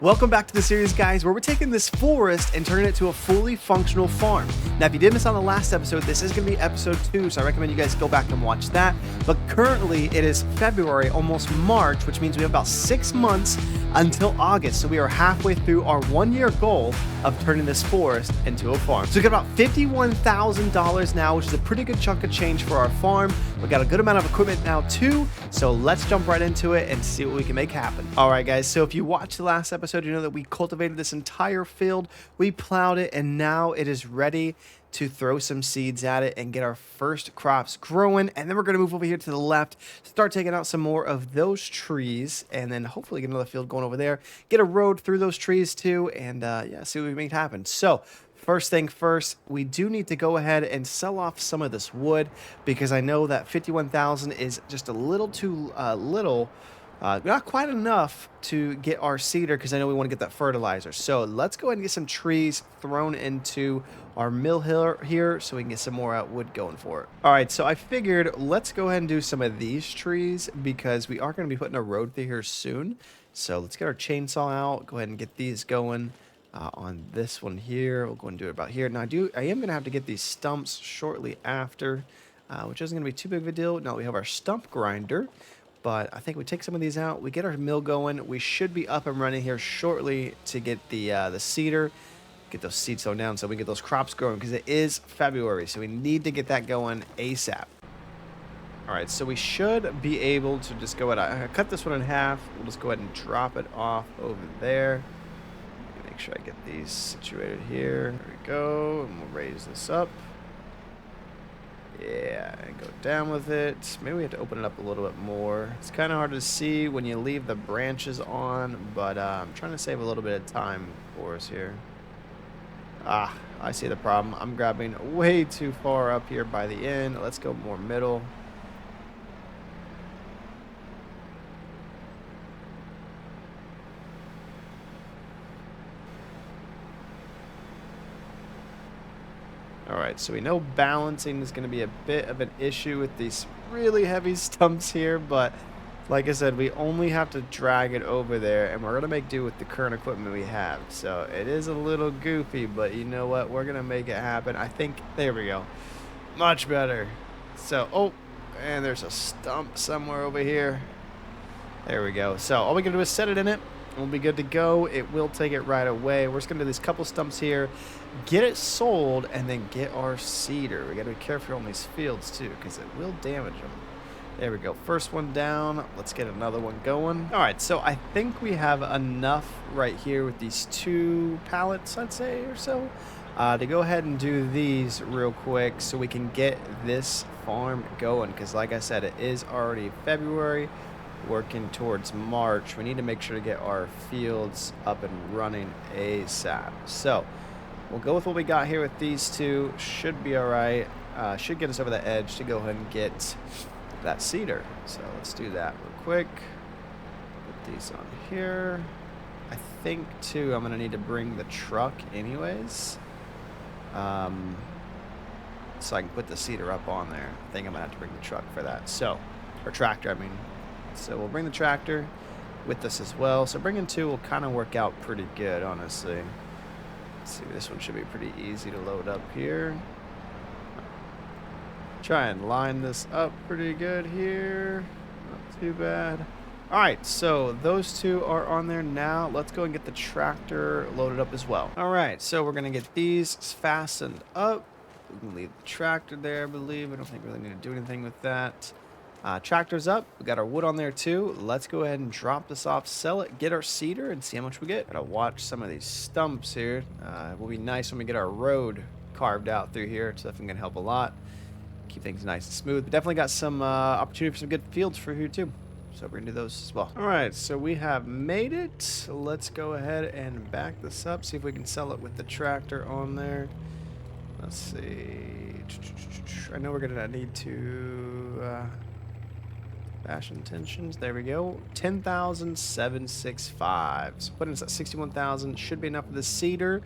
Welcome back to the series, guys, where we're taking this forest and turning it to a fully functional farm. Now, if you did miss on the last episode, this is going to be episode 2, so I recommend you guys go back and watch that. But currently, it is February, almost March, which means we have about 6 months until August. So we are halfway through our 1-year goal of turning this forest into a farm. So we got about $51,000 now, which is a pretty good chunk of change for our farm. We got a good amount of equipment now, too. So let's jump right into it and see what we can make happen. All right, guys, so if you watched the last episode, you know that we cultivated this entire field, we plowed it, and now it is ready to throw some seeds at it and get our first crops growing. And then we're going to move over here to the left, start taking out some more of those trees, and then hopefully get another field going over there, get a road through those trees too, and yeah, see what we make happen. So first thing first, we do need to go ahead and sell off some of this wood, because I know that 51,000 is just a little too little. Not quite enough to get our cedar, because I know we want to get that fertilizer. So let's go ahead and get some trees thrown into our mill here so we can get some more wood going for it. All right, so I figured let's go ahead and do some of these trees, because we are going to be putting a road through here soon. So let's get our chainsaw out, go ahead and get these going on this one here. We'll go and do it about here. Now I am going to have to get these stumps shortly after, which isn't going to be too big of a deal. Now we have our stump grinder. But I think we take some of these out, we get our mill going, we should be up and running here shortly to get the cedar, get those seeds thrown down so we get those crops growing, because it is February, so we need to get that going ASAP. All right, so we should be able to just go ahead, I cut this one in half, we'll just go ahead and drop it off over there. Make sure I get these situated here. There we go, and we'll raise this up. Yeah, and go down with it. Maybe we have to open it up a little bit more. It's kind of hard to see when you leave the branches on, but I'm trying to save a little bit of time for us here. Ah, I see the problem. I'm grabbing way too far up here by the end. Let's go more middle. All right, so we know balancing is going to be a bit of an issue with these really heavy stumps here, but like I said, we only have to drag it over there, and we're going to make do with the current equipment we have. So it is a little goofy, but you know what? We're going to make it happen. I think, there we go. Much better. So, oh, and there's a stump somewhere over here. There we go. So all we can do is set it in it. We'll be good to go. It will take it right away. We're just going to do these couple stumps here, get it sold, and then get our cedar. We got to be careful on these fields too, because it will damage them. There we go. First one down. Let's get another one going. All right, so I think we have enough right here with these 2 pallets, I'd say, or so, to go ahead and do these real quick so we can get this farm going, because like I said, it is already February. Working towards March, we need to make sure to get our fields up and running ASAP. So we'll go with what we got here with these 2. Should be all right. Should get us over the edge to go ahead and get that cedar. So let's do that real quick. Put these on here. I think too I'm gonna need to bring the truck anyways, so I can put the cedar up on there. I think I'm gonna have to bring the truck for that. So, or tractor, I mean. So we'll bring the tractor with us as well. So bringing 2 will kind of work out pretty good, honestly. Let's see, this one should be pretty easy to load up here. Try and line this up pretty good here. Not too bad. All right, so those 2 are on there now. Let's go and get the tractor loaded up as well. All right, so we're gonna get these fastened up. We can leave the tractor there, I believe. I don't think we really need to do anything with that. Tractor's up. We got our wood on there too. Let's go ahead and drop this off, sell it, get our cedar, and see how much we get. Gotta watch some of these stumps here. It will be nice when we get our road carved out through here. It's definitely gonna help a lot. Keep things nice and smooth. But definitely got some opportunity for some good fields for here too. So we're gonna do those as well. All right, so we have made it. Let's go ahead and back this up. See if we can sell it with the tractor on there. Let's see. I know we're gonna need to. Dash intentions, there we go. 10,765. So putting us at 61,000 should be enough for the cedar.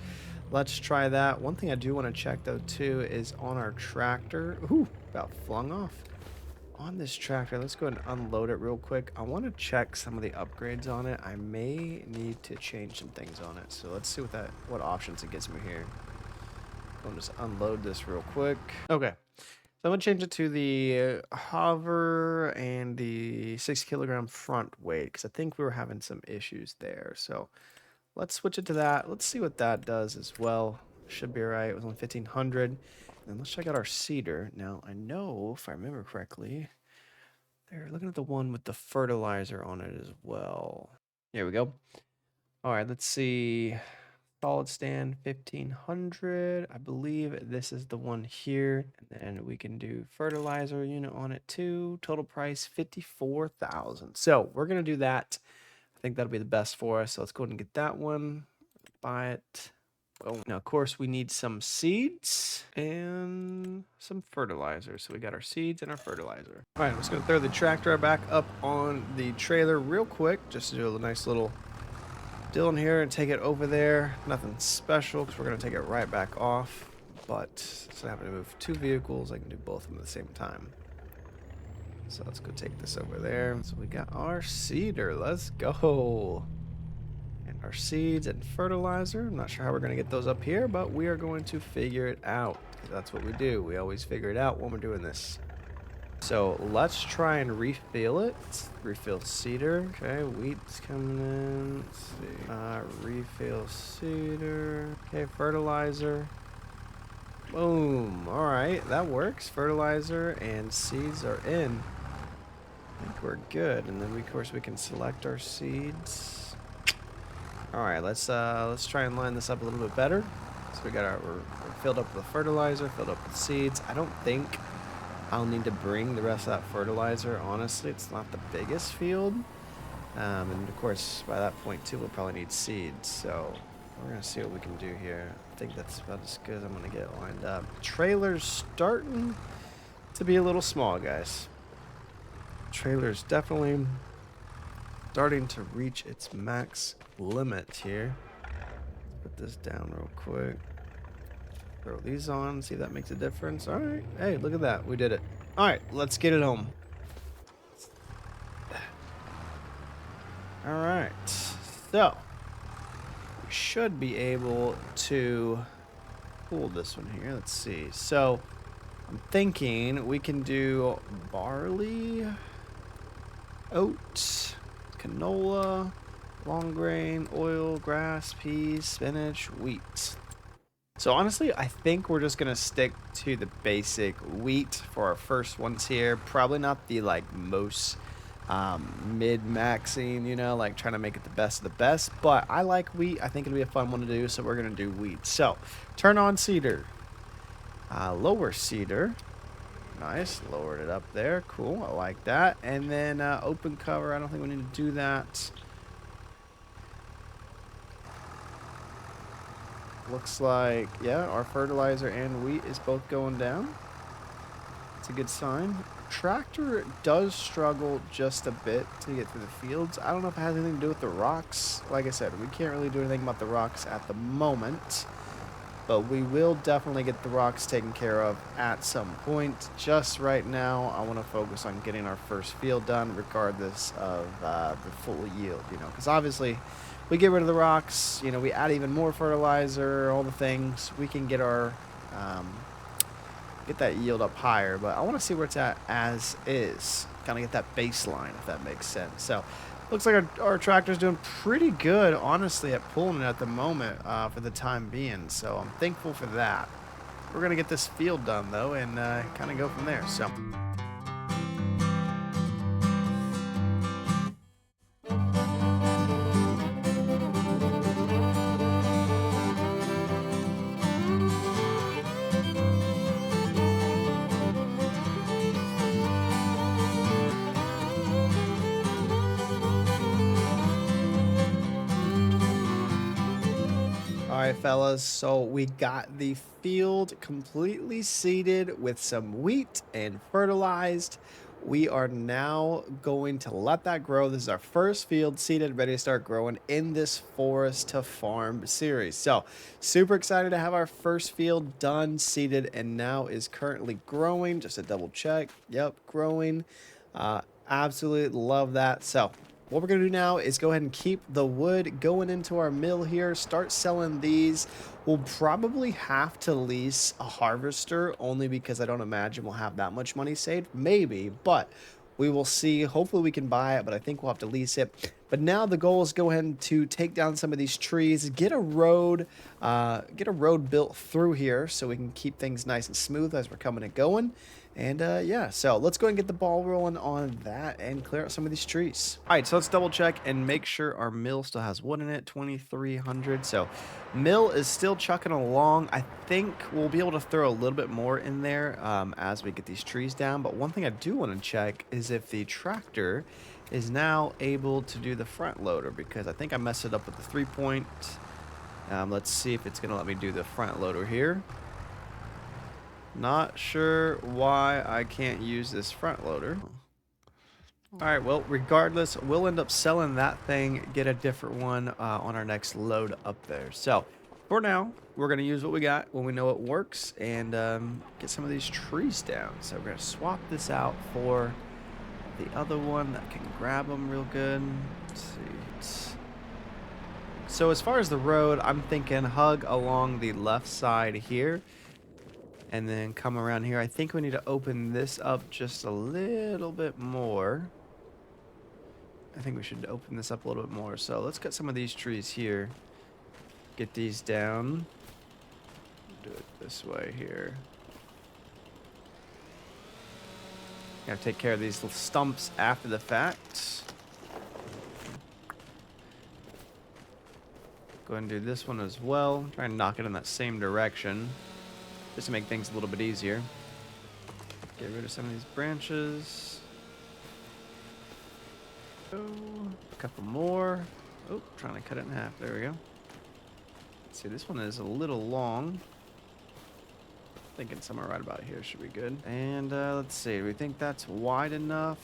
Let's try that. One thing I do want to check though too is on our tractor. Ooh, about flung off. on this tractor, let's go ahead and unload it real quick. I want to check some of the upgrades on it. I may need to change some things on it. So let's see what options it gives me here. I'll just unload this real quick. Okay. So I'm going to change it to the hover and the 6 kilogram front weight because I think we were having some issues there. So let's switch it to that. Let's see what that does as well. Should be all right. It was only 1,500. And let's check out our cedar. Now, I know, if I remember correctly, they're looking at the one with the fertilizer on it as well. Here we go. All right, let's see. Solid stand 1,500. I believe this is the one here. And then we can do fertilizer unit on it too. Total price 54,000. So we're gonna do that. I think that'll be the best for us. So let's go ahead and get that one. Buy it. Oh, now of course we need some seeds and some fertilizer. So we got our seeds and our fertilizer. All right, I'm just gonna throw the tractor back up on the trailer real quick, just to do a nice little deal in here and take it over there. Nothing special because we're gonna take it right back off. But since I happen to move two vehicles, I can do both of them at the same time. So let's go take this over there. So we got our cedar. Let's go. And our seeds and fertilizer. I'm not sure how we're going to get those up here, but we are going to figure it out. That's what we do. We always figure it out when we're doing this. So let's try and refill it. Refill cedar. Okay, wheat's coming in. Let's see. Refill cedar. Okay, fertilizer. Boom. All right, that works. Fertilizer and seeds are in. I think we're good. And then of course we can select our seeds. All right, let's try and line this up a little bit better. So we're filled up with fertilizer, filled up with seeds. I don't think I'll need to bring the rest of that fertilizer. Honestly, it's not the biggest field. And of course, by that point too, we'll probably need seeds. So we're gonna see what we can do here. I think that's about as good as I'm gonna get it lined up. Trailer's starting to be a little small, guys. Trailer's definitely starting to reach its max limit here. Let's put this down real quick. Throw these on, see if that makes a difference. All right. Hey, look at that. We did it. All right, let's get it home. All right. So we should be able to pull this one here. Let's see. So I'm thinking we can do barley, oats, canola, long grain, oil, grass, peas, spinach, wheat. So honestly, I think we're just gonna stick to the basic wheat for our first ones here. Probably not the like most mid-maxing, you know, like trying to make it the best of the best. But I like wheat. I think it'll be a fun one to do, so we're gonna do wheat. So turn on cedar, lower cedar. Nice, lowered it up there. Cool, I like that. And then open cover. I don't think we need to do that. Looks like, yeah, our fertilizer and wheat is both going down. It's a good sign. Tractor does struggle just a bit to get through the fields. I don't know if it has anything to do with the rocks. Like I said, we can't really do anything about the rocks at the moment. But we will definitely get the rocks taken care of at some point. Just right now, I want to focus on getting our first field done regardless of the full yield, you know. Because obviously, we get rid of the rocks, you know, we add even more fertilizer, all the things, we can get our, get that yield up higher. But I want to see where it's at as is. Kind of get that baseline, if that makes sense. So, looks like our tractor's doing pretty good, honestly, at pulling it at the moment for the time being. So I'm thankful for that. We're going to get this field done, though, and kind of go from there. So. All right, fellas, so we got the field completely seeded with some wheat and fertilized. we are now going to let that grow. This is our first field seeded, ready to start growing in this forest to farm series. So super excited to have our first field done, seeded, and now is currently growing. Just a double check. Yep, growing. Absolutely love that. So what we're going to do now is go ahead and keep the wood going into our mill here, start selling these. We'll probably have to lease a harvester only because I don't imagine we'll have that much money saved. Maybe, but we will see. Hopefully we can buy it, but I think we'll have to lease it. But now the goal is go ahead to take down some of these trees, get a road built through here so we can keep things nice and smooth as we're coming and going. And yeah, so let's go and get the ball rolling on that and clear out some of these trees. All right, so let's double check and make sure our mill still has wood in it, 2,300. So mill is still chucking along. I think we'll be able to throw a little bit more in there as we get these trees down. But one thing I do want to check is if the tractor is now able to do the front loader, because I think I messed it up with the 3-point. Let's see if it's going to let me do the front loader here. Not sure why I can't use this front loader. All right, well, regardless, we'll end up selling that thing, get a different one on our next load up there. So for now, we're going to use what we got when we know it works and get some of these trees down. So we're going to swap this out for the other one that can grab them real good. Let's see. So as far as the road, I'm thinking hug along the left side here. And then come around here. I think we need to open this up just a little bit more. I think we should open this up a little bit more. So let's cut some of these trees here. Get these down. Do it this way here. Gotta take care of these little stumps after the fact. Go ahead and do this one as well. Try and knock it in that same direction, just to make things a little bit easier. Get rid of some of these branches. Oh, a couple more. Oh, trying to cut it in half. There we go. Let's see, this one is a little long. Thinking somewhere right about here should be good. And let's see, do we think that's wide enough?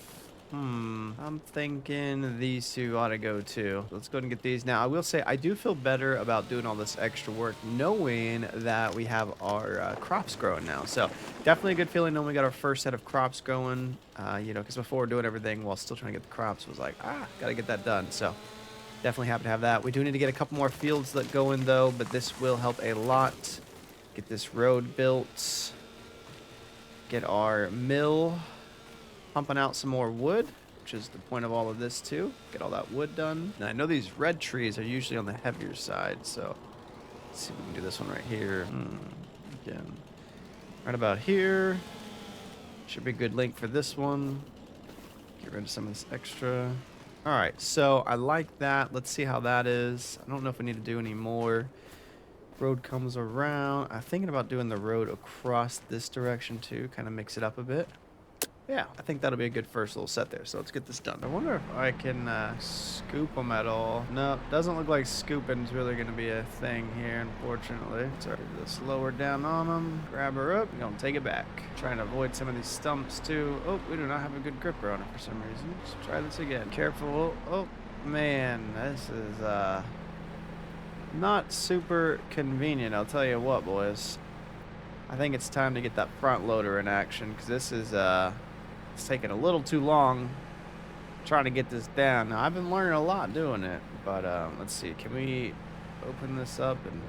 I'm thinking these two ought to go too. Let's go ahead and get these. Now, I will say I do feel better about doing all this extra work knowing that we have our crops growing now. So definitely a good feeling knowing we got our first set of crops going. You know, because before we're doing everything while still trying to get the crops was like, gotta get that done. So definitely happy to have that. We do need to get a couple more fields that go in though, but this will help a lot. Get this road built. Get our mill pumping out some more wood, which is the point of all of this too. Get all that wood done. Now I know these red trees are usually on the heavier side, so let's see if we can do this one right here. Again, right about here. Should be a good length for this one. Get rid of some of this extra. All right, so I like that. Let's see how that is. I don't know if we need to do any more. Road comes around. I'm thinking about doing the road across this direction too, kind of mix it up a bit. Yeah, I think that'll be a good first little set there. So let's get this done. I wonder if I can scoop them at all. No, doesn't look like scooping is really going to be a thing here, unfortunately. So get this lower down on them. Grab her up. We're going to take it back. Trying to avoid some of these stumps too. Oh, we do not have a good gripper on it for some reason. Let's try this again. Careful. Oh, man. This is not super convenient. I'll tell you what, boys. I think it's time to get that front loader in action because this is it's taking a little too long trying to get this down. Now, I've been learning a lot doing it, but let's see. Can we open this up? And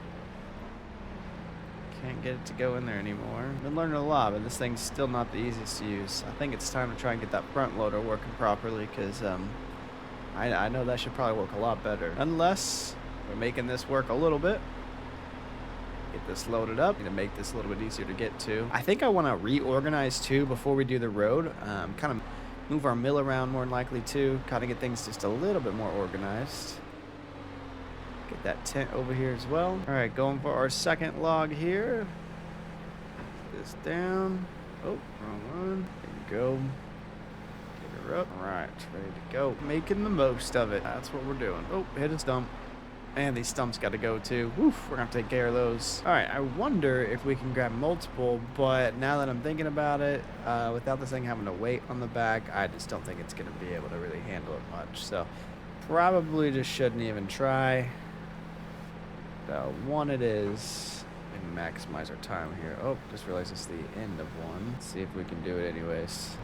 can't get it to go in there anymore. Been learning a lot, but this thing's still not the easiest to use. I think it's time to try and get that front loader working properly because I know that should probably work a lot better. Unless we're making this work a little bit. Get this loaded up to make this a little bit easier to get to. I think I want to reorganize too before we do the road. Kind of move our mill around more than likely too. Kind of get things just a little bit more organized. Get that tent over here as well. All right, going for our second log here. Put this down. Oh, wrong one. There you go. Get her up. All right, ready to go. Making the most of it. That's what we're doing. Oh, hit a stump. And these stumps got to go too. Woof, we're going to take care of those. All right, I wonder if we can grab multiple, but now that I'm thinking about it, without this thing having to weight on the back, I just don't think it's going to be able to really handle it much. So probably just shouldn't even try. So one it is. And maximize our time here. Oh, just realized it's the end of one. Let's see if we can do it anyways.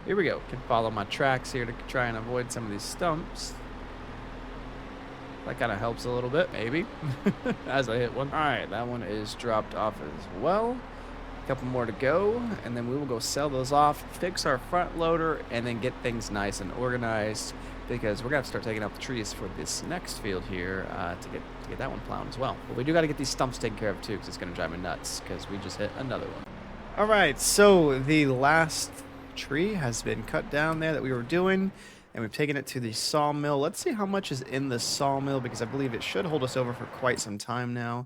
Here we go. Can follow my tracks here to try and avoid some of these stumps. That kind of helps a little bit, maybe, as I hit one. All right, that one is dropped off as well. A couple more to go, and then we will go sell those off, fix our front loader, and then get things nice and organized, because we're gonna have to start taking out the trees for this next field here to get that one plowed as well. But we do got to get these stumps taken care of too, because it's gonna drive me nuts, because we just hit another one. All right, so the last tree has been cut down there that we were doing. And we've taken it to the sawmill. Let's see how much is in the sawmill, because I believe it should hold us over for quite some time now.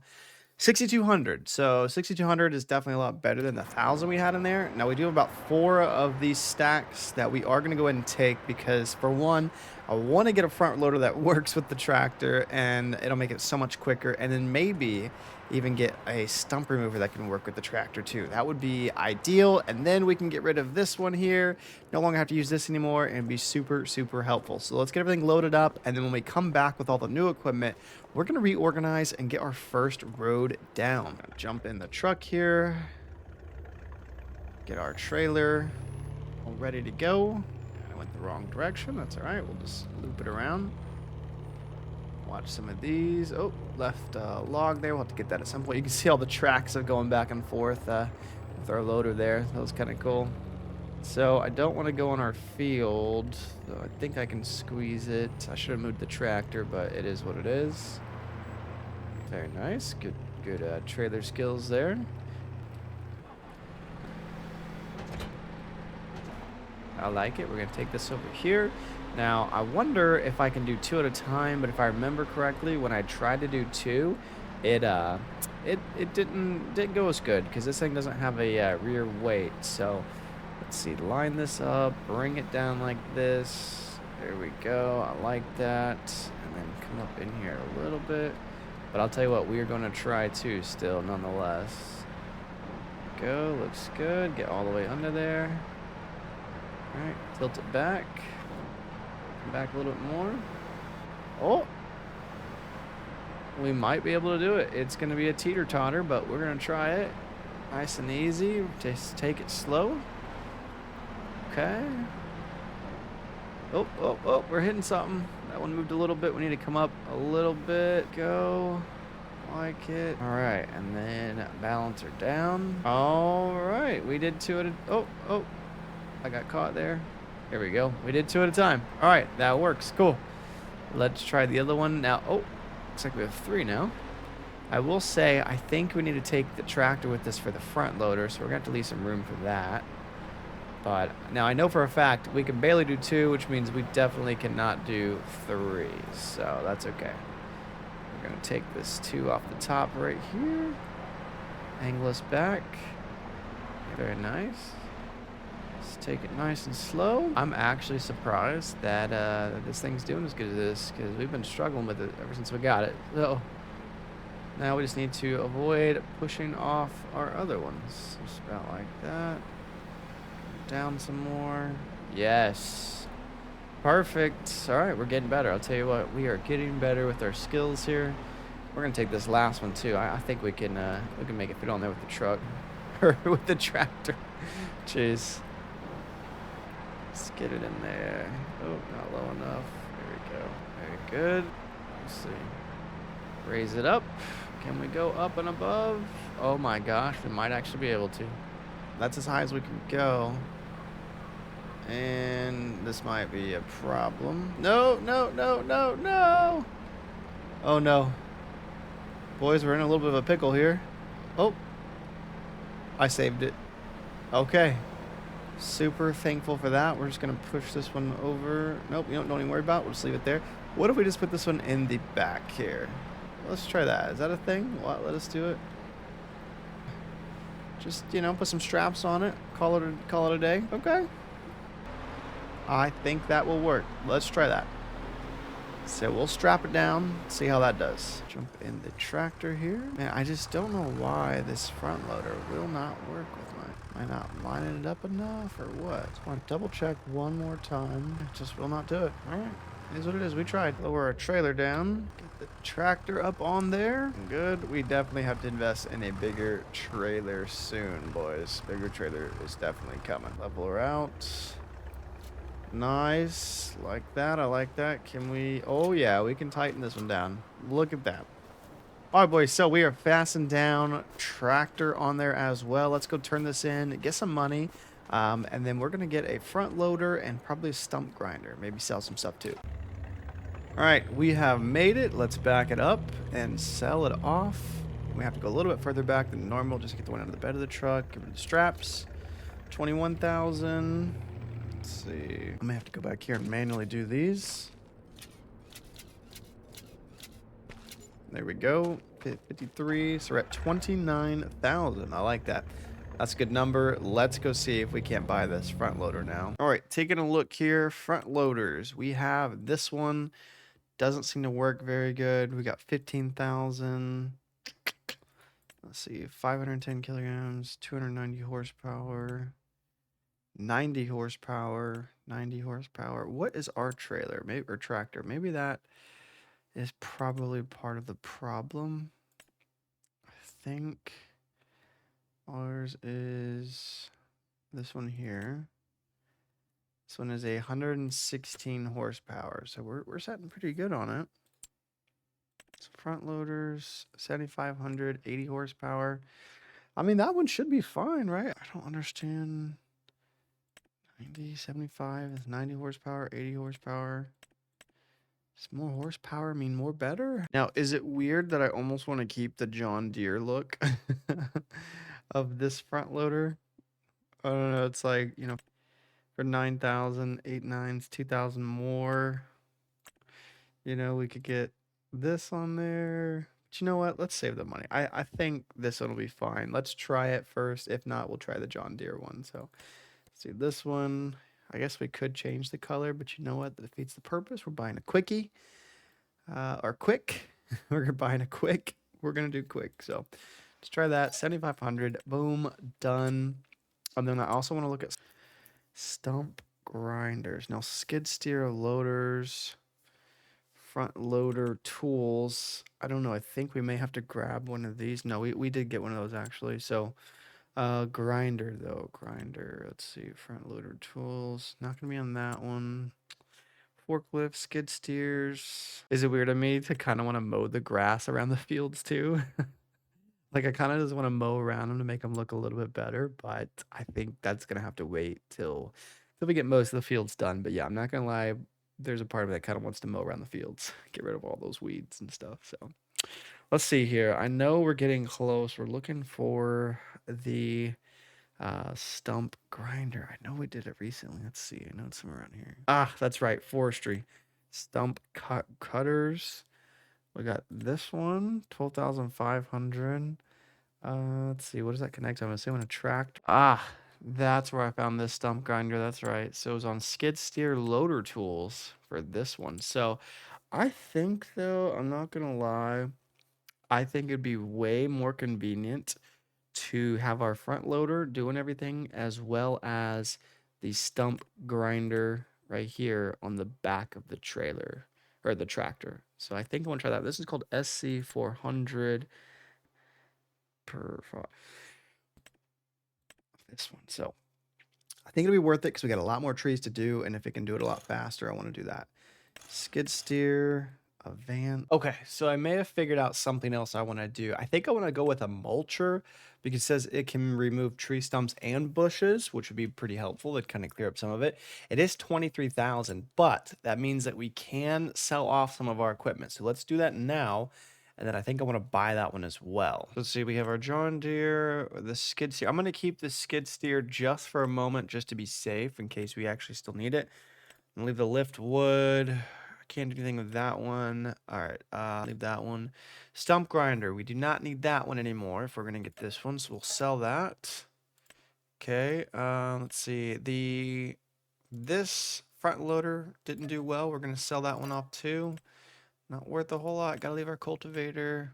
6,200. So 6,200 is definitely a lot better than the 1,000 we had in there. Now we do have about 4 of these stacks that we are going to go ahead and take, because for one, I want to get a front loader that works with the tractor, and it'll make it so much quicker. And then maybe even get a stump remover that can work with the tractor too. That would be ideal. And then we can get rid of this one here. No longer have to use this anymore, and be super, super helpful. So let's get everything loaded up. And then when we come back with all the new equipment, we're going to reorganize and get our first road down. Jump in the truck here. Get our trailer all ready to go. I went the wrong direction. That's all right. We'll just loop it around. Watch some of these. Oh, left log there. We'll have to get that at some point. You can see all the tracks of going back and forth with our loader there. That was kind of cool. So I don't want to go on our field. So I think I can squeeze it. I should have moved the tractor, but it is what it is. Very nice. Good trailer skills there. I like it. We're going to take this over here. Now, I wonder if I can do 2 at a time, but if I remember correctly, when I tried to do 2, it didn't go as good, because this thing doesn't have a rear weight. So let's see, line this up, bring it down like this. There we go. I like that. And then come up in here a little bit. But I'll tell you what, we are going to try 2 still, nonetheless. Go, looks good. Get all the way under there. All right, tilt it back. Back a little bit more. Oh, we might be able to do it. It's going to be a teeter-totter, but we're going to try it. Nice and easy. Just take it slow. Okay. Oh, we're hitting something. That one moved a little bit. We need to come up a little bit. Go. Like it. All right, and then balance her down. All right, we did 2 at a... Oh, I got caught there. Here we go. We did 2 at a time. All right, that works. Cool. Let's try the other one now. Oh, looks like we have 3 now. I will say, I think we need to take the tractor with us for the front loader, so we're going to have to leave some room for that. But now I know for a fact we can barely do 2, which means we definitely cannot do 3. So that's okay. We're going to take this 2 off the top right here. Angle us back. Very nice. Take it nice and slow. I'm actually surprised that this thing's doing as good as this, because we've been struggling with it ever since we got it. So now we just need to avoid pushing off our other ones. Just about like that. Down some more. Yes. Perfect. All right, we're getting better. I'll tell you what, we are getting better with our skills here. We're gonna take this last one too. I think we can make it fit on there with the truck or with the tractor. Jeez. Let's get it in there. Oh, not low enough. There we go. Very good. Let's see. Raise it up. Can we go up and above? Oh my gosh, we might actually be able to. That's as high as we can go. And this might be a problem. No. Oh no. Boys, we're in a little bit of a pickle here. Oh. I saved it. Okay. Super thankful for that. We're just going to push this one over. Nope, don't even worry about it. We'll just leave it there. What if we just put this one in the back here? Let's try that. Is that a thing? What? Let us do it. Just, put some straps on it. Call it a day. Okay. I think that will work. Let's try that. So we'll strap it down, see how that does. Jump in the tractor here. Man, I just don't know why this front loader will not work with mine. Am I not lining it up enough or what? Just want to double check one more time. It just will not do it. All right. It is what it is. We tried. Lower our trailer down. Get the tractor up on there. Good. We definitely have to invest in a bigger trailer soon, boys. Bigger trailer is definitely coming. Level her out. Nice. Like that. I like that. Can we... Oh, yeah. We can tighten this one down. Look at that. All right, boys. So we are fastened down tractor on there as well. Let's go turn this in, get some money. And then we're going to get a front loader and probably a stump grinder. Maybe sell some stuff too. All right. We have made it. Let's back it up and sell it off. We have to go a little bit further back than normal just to get the one out of the bed of the truck. Get rid of the straps. 21,000. Let's see. I'm gonna have to go back here and manually do these. There we go. 53. So we're at 29,000. I like that. That's a good number. Let's go see if we can't buy this front loader now. All right, taking a look here. Front loaders. We have this one. Doesn't seem to work very good. We got 15,000. Let's see. 510 kilograms. 290 horsepower. 90 horsepower, 90 horsepower. What is our trailer? Maybe or tractor? Maybe that is probably part of the problem. I think ours is this one here. This one is 116 horsepower, so we're setting pretty good on it. So front loaders, 7,500, 80 horsepower. I mean, that one should be fine, right? I don't understand. 90, 75, 90 horsepower, 80 horsepower. Does more horsepower mean more better? Now, is it weird that I almost want to keep the John Deere look of this front loader? I don't know. It's like, you know, for 9,000, 8 nines, 2,000 more. You know, we could get this on there. But you know what? Let's save the money. I think this one will be fine. Let's try it first. If not, we'll try the John Deere one. So... see this one. I guess we could change the color, but you know what? That defeats the purpose. We're buying a quickie. Or quick. We're buying a quick. We're going to do quick. So let's try that. 7,500. Boom. Done. And then I also want to look at stump grinders. Now, skid steer loaders. Front loader tools. I don't know. I think we may have to grab one of these. No, we did get one of those actually. So... grinder though, grinder. Let's see, front loader tools. Not gonna be on that one. Forklift, skid steers. Is it weird of me to kind of want to mow the grass around the fields too? Like I kind of just want to mow around them to make them look a little bit better, but I think that's gonna have to wait till we get most of the fields done. But yeah, I'm not gonna lie. There's a part of me that kind of wants to mow around the fields, get rid of all those weeds and stuff. So let's see here. I know we're getting close. We're looking for the stump grinder. I know we did it recently. Let's see. I know it's somewhere around here. Ah, that's right. Forestry. Stump cutters. We got this one. 12,500. Let's see. What does that connect to? I'm assuming a tract. Ah, that's where I found this stump grinder. That's right. So it was on skid steer loader tools for this one. So I think though, I'm not gonna lie, I think it'd be way more convenient to have our front loader doing everything as well as the stump grinder right here on the back of the trailer or the tractor. So I think I want to try that. This is called SC400 per this one. So I think it'll be worth it because we got a lot more trees to do. And if it can do it a lot faster, I want to do that. Skid steer. A van. Okay, so I may have figured out something else I want to do. I think I want to go with a mulcher because it says it can remove tree stumps and bushes, which would be pretty helpful. It'd kind of clear up some of it. It is 23,000, but that means that we can sell off some of our equipment. So let's do that now. And then I think I want to buy that one as well. Let's see, we have our John Deere, the skid steer. I'm going to keep the skid steer just for a moment, just to be safe in case we actually still need it. And leave the lift wood. Can't do anything with that one. All right, leave that one. Stump grinder. We do not need that one anymore if we're going to get this one, so we'll sell that. Okay, let's see. This front loader didn't do well. We're going to sell that one off too. Not worth a whole lot. Gotta leave our cultivator.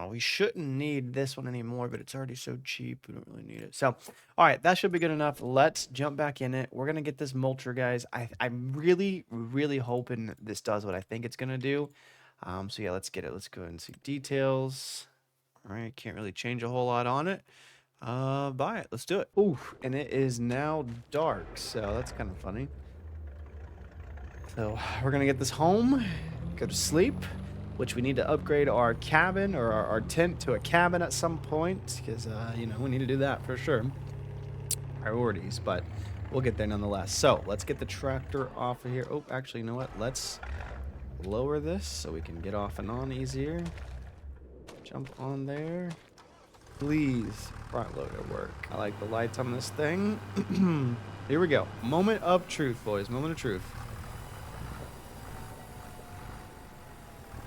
We shouldn't need this one anymore, but it's already so cheap. We don't really need it. So, all right, that should be good enough. Let's jump back in it. We're gonna get this mulcher, guys. I'm really, really hoping this does what I think it's gonna do. So yeah, let's get it. Let's go ahead and see details. All right, can't really change a whole lot on it. Buy it. Let's do it. Ooh, and it is now dark, so that's kind of funny. So we're gonna get this home, go to sleep, which we need to upgrade our cabin or our tent to a cabin at some point, because you know, we need to do that for sure. Priorities, but we'll get there nonetheless. So let's get the tractor off of here. Oh, actually, you know what? Let's lower this so we can get off and on easier. Jump on there. Please, front loader work. I like the lights on this thing. Here we go. Moment of truth, boys. Moment of truth.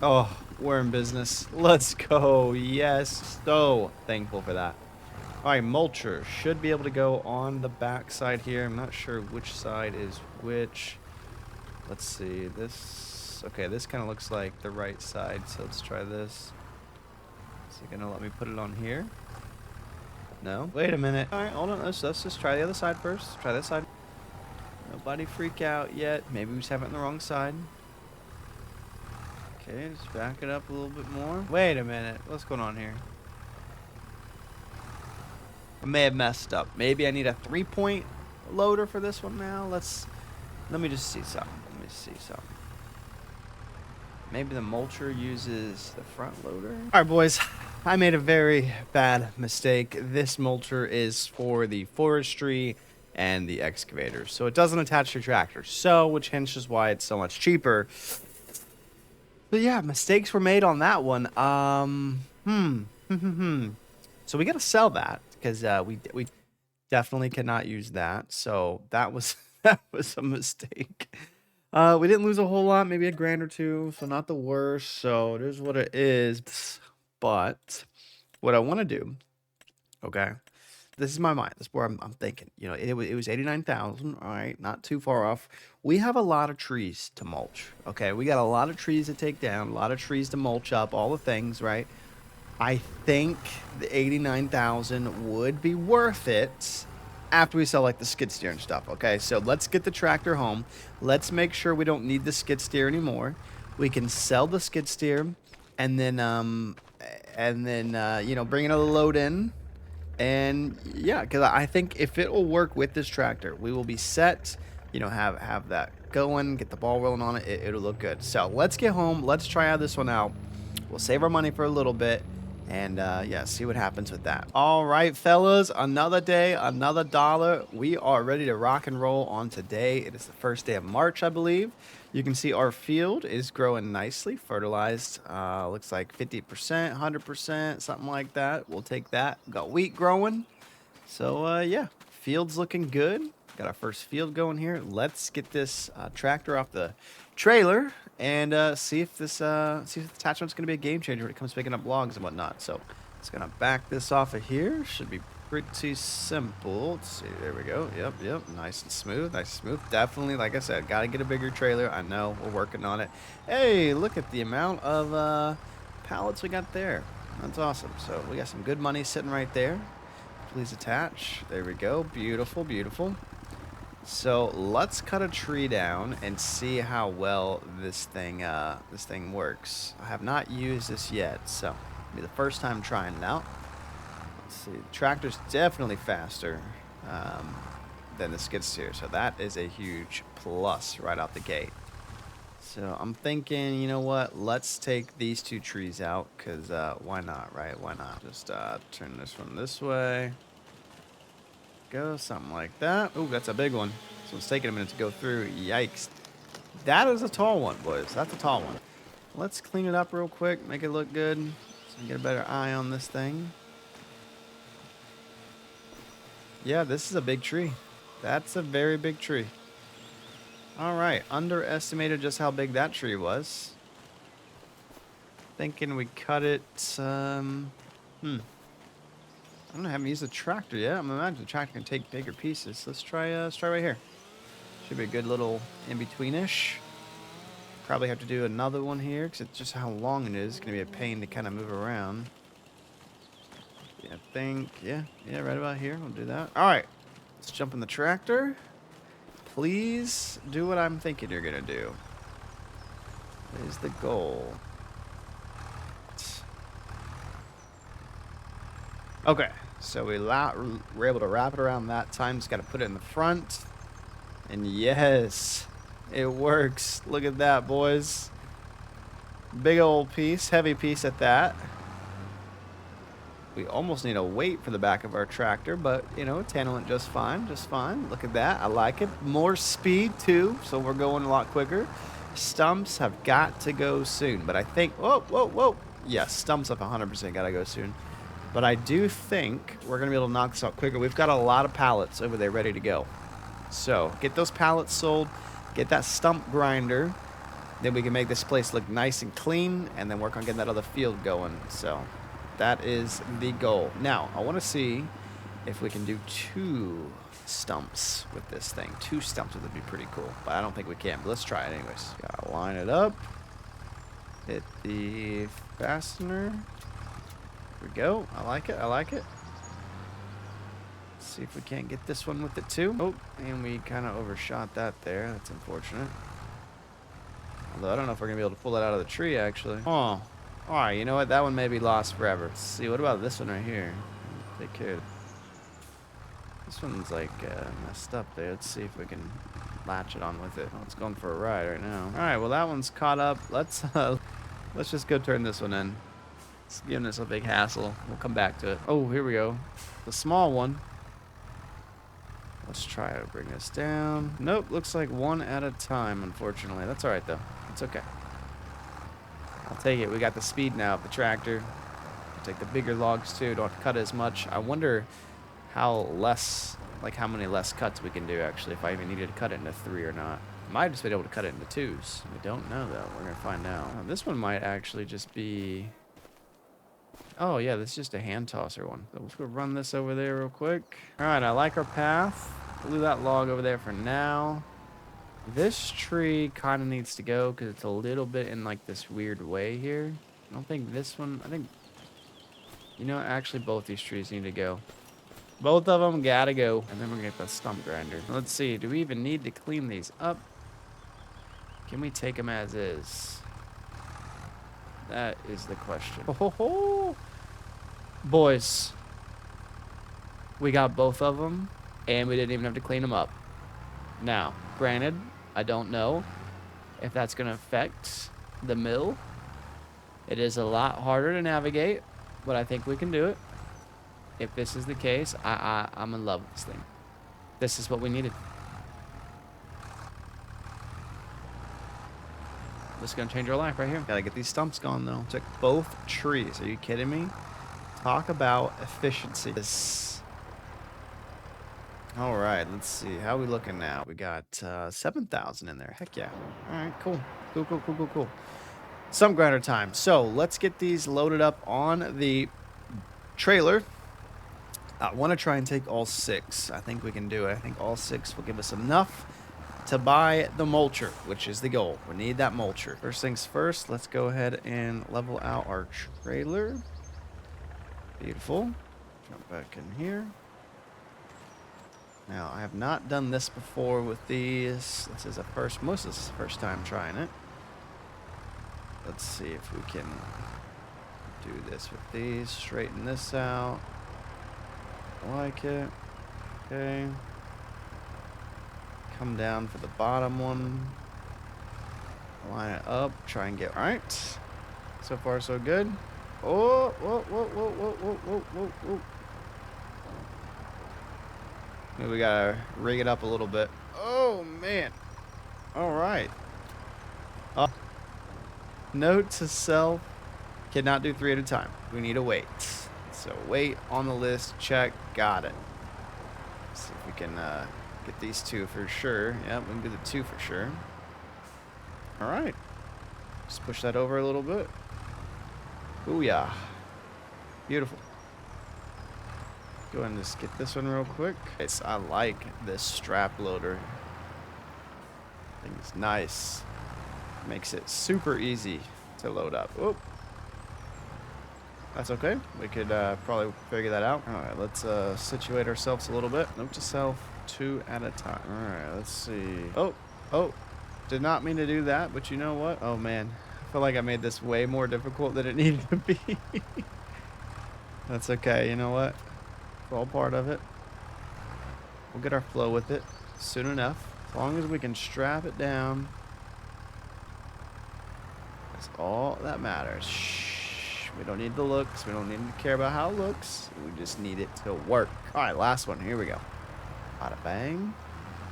Oh, we're in business. Let's go. Yes. So thankful for that. All right, mulcher should be able to go on the back side here. I'm not sure which side is which. Let's see. This. Okay, this kind of looks like the right side. So let's try this. Is it gonna let me put it on here? No. Wait a minute. All right, hold on. Let's just try the other side first. Try this side. Nobody freak out yet. Maybe we just have it on the wrong side. Okay, just back it up a little bit more. Wait a minute. What's going on here? I may have messed up. Maybe I need a 3-point loader for this one now. Let me just see something. Let me see something. Maybe the mulcher uses the front loader. All right, boys. I made a very bad mistake. This mulcher is for the forestry and the excavator, so it doesn't attach to your tractor. So, which hence is why it's so much cheaper. But yeah, mistakes were made on that one. So we gotta sell that because we definitely cannot use that. So that was that was a mistake. We didn't lose a whole lot, maybe a grand or two, so not the worst. So it is what it is. But what I want to do, okay, this is my mind. This is where I'm thinking. You know, it was 89,000. All right, not too far off. We have a lot of trees to mulch. Okay, we got a lot of trees to take down, a lot of trees to mulch up, all the things, right? I think the 89,000 would be worth it after we sell like the skid steer and stuff. Okay, so let's get the tractor home. Let's make sure we don't need the skid steer anymore. We can sell the skid steer, and then you know, bring another load in. And yeah, because I think if it will work with this tractor, we will be set. You know, have that going, get the ball rolling on it. It'll look good. So let's get home. Let's try out this one out. We'll save our money for a little bit. And yeah, see what happens with that. All right, fellas, another day, another dollar. We are ready to rock and roll on today. It is the first day of March, I believe. You can see our field is growing nicely, fertilized. Looks like 50%, 100%, something like that. We'll take that. Got wheat growing. So yeah, field's looking good. Got our first field going here. Let's get this tractor off the trailer and see if this attachment's gonna be a game changer when it comes to picking up logs and whatnot. So it's gonna back this off of here. Should be pretty simple. Let's see. There we go. Yep. Nice and smooth. Nice and smooth. Definitely, like I said, gotta get a bigger trailer. I know we're working on it. Hey, look at the amount of pallets we got there. That's awesome. So we got some good money sitting right there. Please attach. There we go. Beautiful, beautiful. So let's cut a tree down and see how well this thing works. I have not used this yet, so it'll be the first time trying it out. Let's see. The tractor's definitely faster than the skid steer, so that is a huge plus right out the gate. So I'm thinking, you know what? Let's take these two trees out, because why not, right? Why not? Just turn this one this way. Go, something like that. Oh, that's a big one. So it's taking a minute to go through. Yikes. That is a tall one, boys. That's a tall one. Let's clean it up real quick, make it look good, so we get a better eye on this thing. Yeah, this is a big tree. That's a very big tree. All right, underestimated just how big that tree was. Thinking we cut it, I haven't used the tractor yet. I'm imagining the tractor can take bigger pieces. Let's try right here. Should be a good little in-between-ish. Probably have to do another one here because it's just how long it is. It's going to be a pain to kind of move around. Yeah, I think, yeah, right about here. We'll do that. All right, let's jump in the tractor. Please do what I'm thinking you're going to do. What is the goal? Okay, so we're able to wrap it around that time. Just got to put it in the front. And yes, it works. Look at that, boys. Big old piece, heavy piece at that. We almost need a weight for the back of our tractor, but, you know, it's handling it just fine, just fine. Look at that. I like it. More speed, too, so we're going a lot quicker. Stumps have got to go soon, but I think... Whoa, whoa, whoa. Yes, stumps have 100% got to go soon. But I do think we're going to be able to knock this out quicker. We've got a lot of pallets over there ready to go. So, get those pallets sold. Get that stump grinder. Then we can make this place look nice and clean, and then work on getting that other field going. So... that is the goal. Now, I want to see if we can do 2 stumps with this thing. 2 stumps would be pretty cool, but I don't think we can. But let's try it anyways. Gotta line it up. Hit the fastener. Here we go. I like it. I like it. Let's see if we can't get this one with it too. Oh, and we kind of overshot that there. That's unfortunate. Although I don't know if we're going to be able to pull that out of the tree, actually. Oh. Alright, you know what? That one may be lost forever. Let's see, what about this one right here? Take care of... this one's like messed up there. Let's see if we can latch it on with it. Oh, it's going for a ride right now. Alright, well that one's caught up. Let's just go turn this one in. It's giving us a big hassle. We'll come back to it. Oh, here we go. The small one. Let's try to bring this down. Nope, looks like one at a time, unfortunately. That's alright though. It's okay. I'll take it. We got the speed now of the tractor. We'll take the bigger logs too. Don't have to cut as much. I wonder how many less cuts we can do actually, if I even needed to cut it into 3 or not. Might just be able to cut it into 2s. We don't know though. We're gonna find out. Oh, this one might actually just be... oh yeah, this is just a hand tosser one. So let's go run this over there real quick. All right, I like our path. We'll do that log over there for now. This tree kind of needs to go because it's a little bit in like this weird way here. I don't think this one, I think, you know, actually both these trees need to go. Both of them gotta go. And then we're gonna get the stump grinder. Let's see, do we even need to clean these up? Can we take them as is? That is the question. Oh, ho, ho. Boys, we got both of them and we didn't even have to clean them up. Now, granted, I don't know if that's going to affect the mill. It is a lot harder to navigate, but I think we can do it. If this is the case, I'm in love with this thing. This is what we needed. This is going to change our life right here. Got to get these stumps gone, though. Took both trees. Are you kidding me? Talk about efficiency. All right, let's see. How are we looking now? We got 7,000 in there. Heck yeah. All right, cool. Cool. Some grinder time. So let's get these loaded up on the trailer. I want to try and take all 6. I think we can do it. I think all 6 will give us enough to buy the mulcher, which is the goal. We need that mulcher. First things first, let's go ahead and level out our trailer. Beautiful. Jump back in here. Now, I have not done this before with these. This is most of this is the first time trying it. Let's see if we can do this with these. Straighten this out. I like it. Okay. Come down for the bottom one. Line it up. Try and get... all right. So far, so good. Oh, whoa. Maybe we gotta rig it up a little bit. Oh, man. All right. Note to self, cannot do 3 at a time. We need a weight. So weight on the list, check, got it. Let's see if we can get these 2 for sure. Yeah, we can do the 2 for sure. All right. Just push that over a little bit. Ooh, yeah. Beautiful. Go ahead and just get this one real quick. I like this strap loader. I think it's nice. Makes it super easy to load up. Oh, that's okay. We could probably figure that out. All right, let's situate ourselves a little bit. Note to self, 2 at a time. All right, let's see. Oh, did not mean to do that, but you know what? Oh man, I feel like I made this way more difficult than it needed to be. That's okay. You know what? It's all part of it. We'll get our flow with it soon enough. As long as we can strap it down. That's all that matters. Shh. We don't need the looks. We don't need to care about how it looks. We just need it to work. All right, last one. Here we go. Bada bang.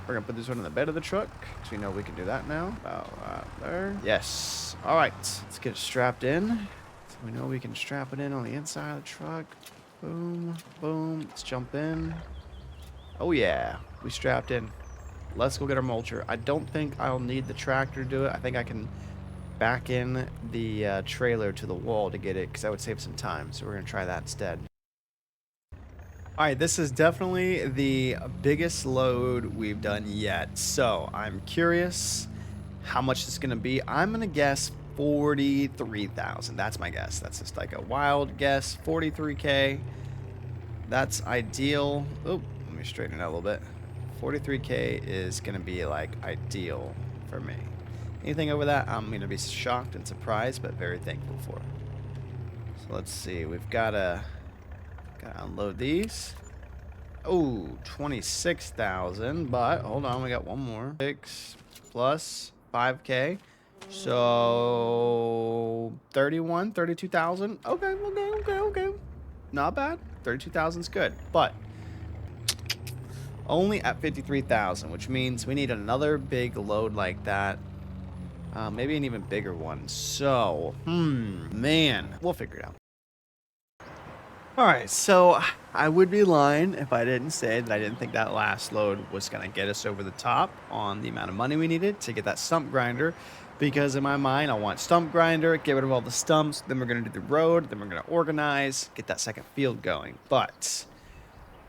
We're going to put this one in the bed of the truck. So we know we can do that now. About right there. Yes. All right. Let's get it strapped in. So we know we can strap it in on the inside of the truck. Boom. Boom. Let's jump in. Oh, yeah. We strapped in. Let's go get our mulcher. I don't think I'll need the tractor to do it. I think I can back in the trailer to the wall to get it because that would save some time. So we're going to try that instead. All right, this is definitely the biggest load we've done yet. So I'm curious how much it's going to be. I'm going to guess 43,000. That's my guess. That's just like a wild guess. 43K. That's ideal. Oh, let me straighten it out a little bit. 43K is going to be like ideal for me. Anything over that, I'm going to be shocked and surprised, but very thankful for. So let's see. We've got to unload these. Oh, 26,000. But hold on, we got one more. 6 plus 5K. So 32,000. Okay. Not bad. 32,000 is good. But only at 53,000, which means we need another big load like that. Maybe an even bigger one. So, man, we'll figure it out. All right, so I would be lying if I didn't say that I didn't think that last load was going to get us over the top on the amount of money we needed to get that stump grinder. Because in my mind, I want stump grinder, get rid of all the stumps, then we're going to do the road, then we're going to organize, get that second field going. But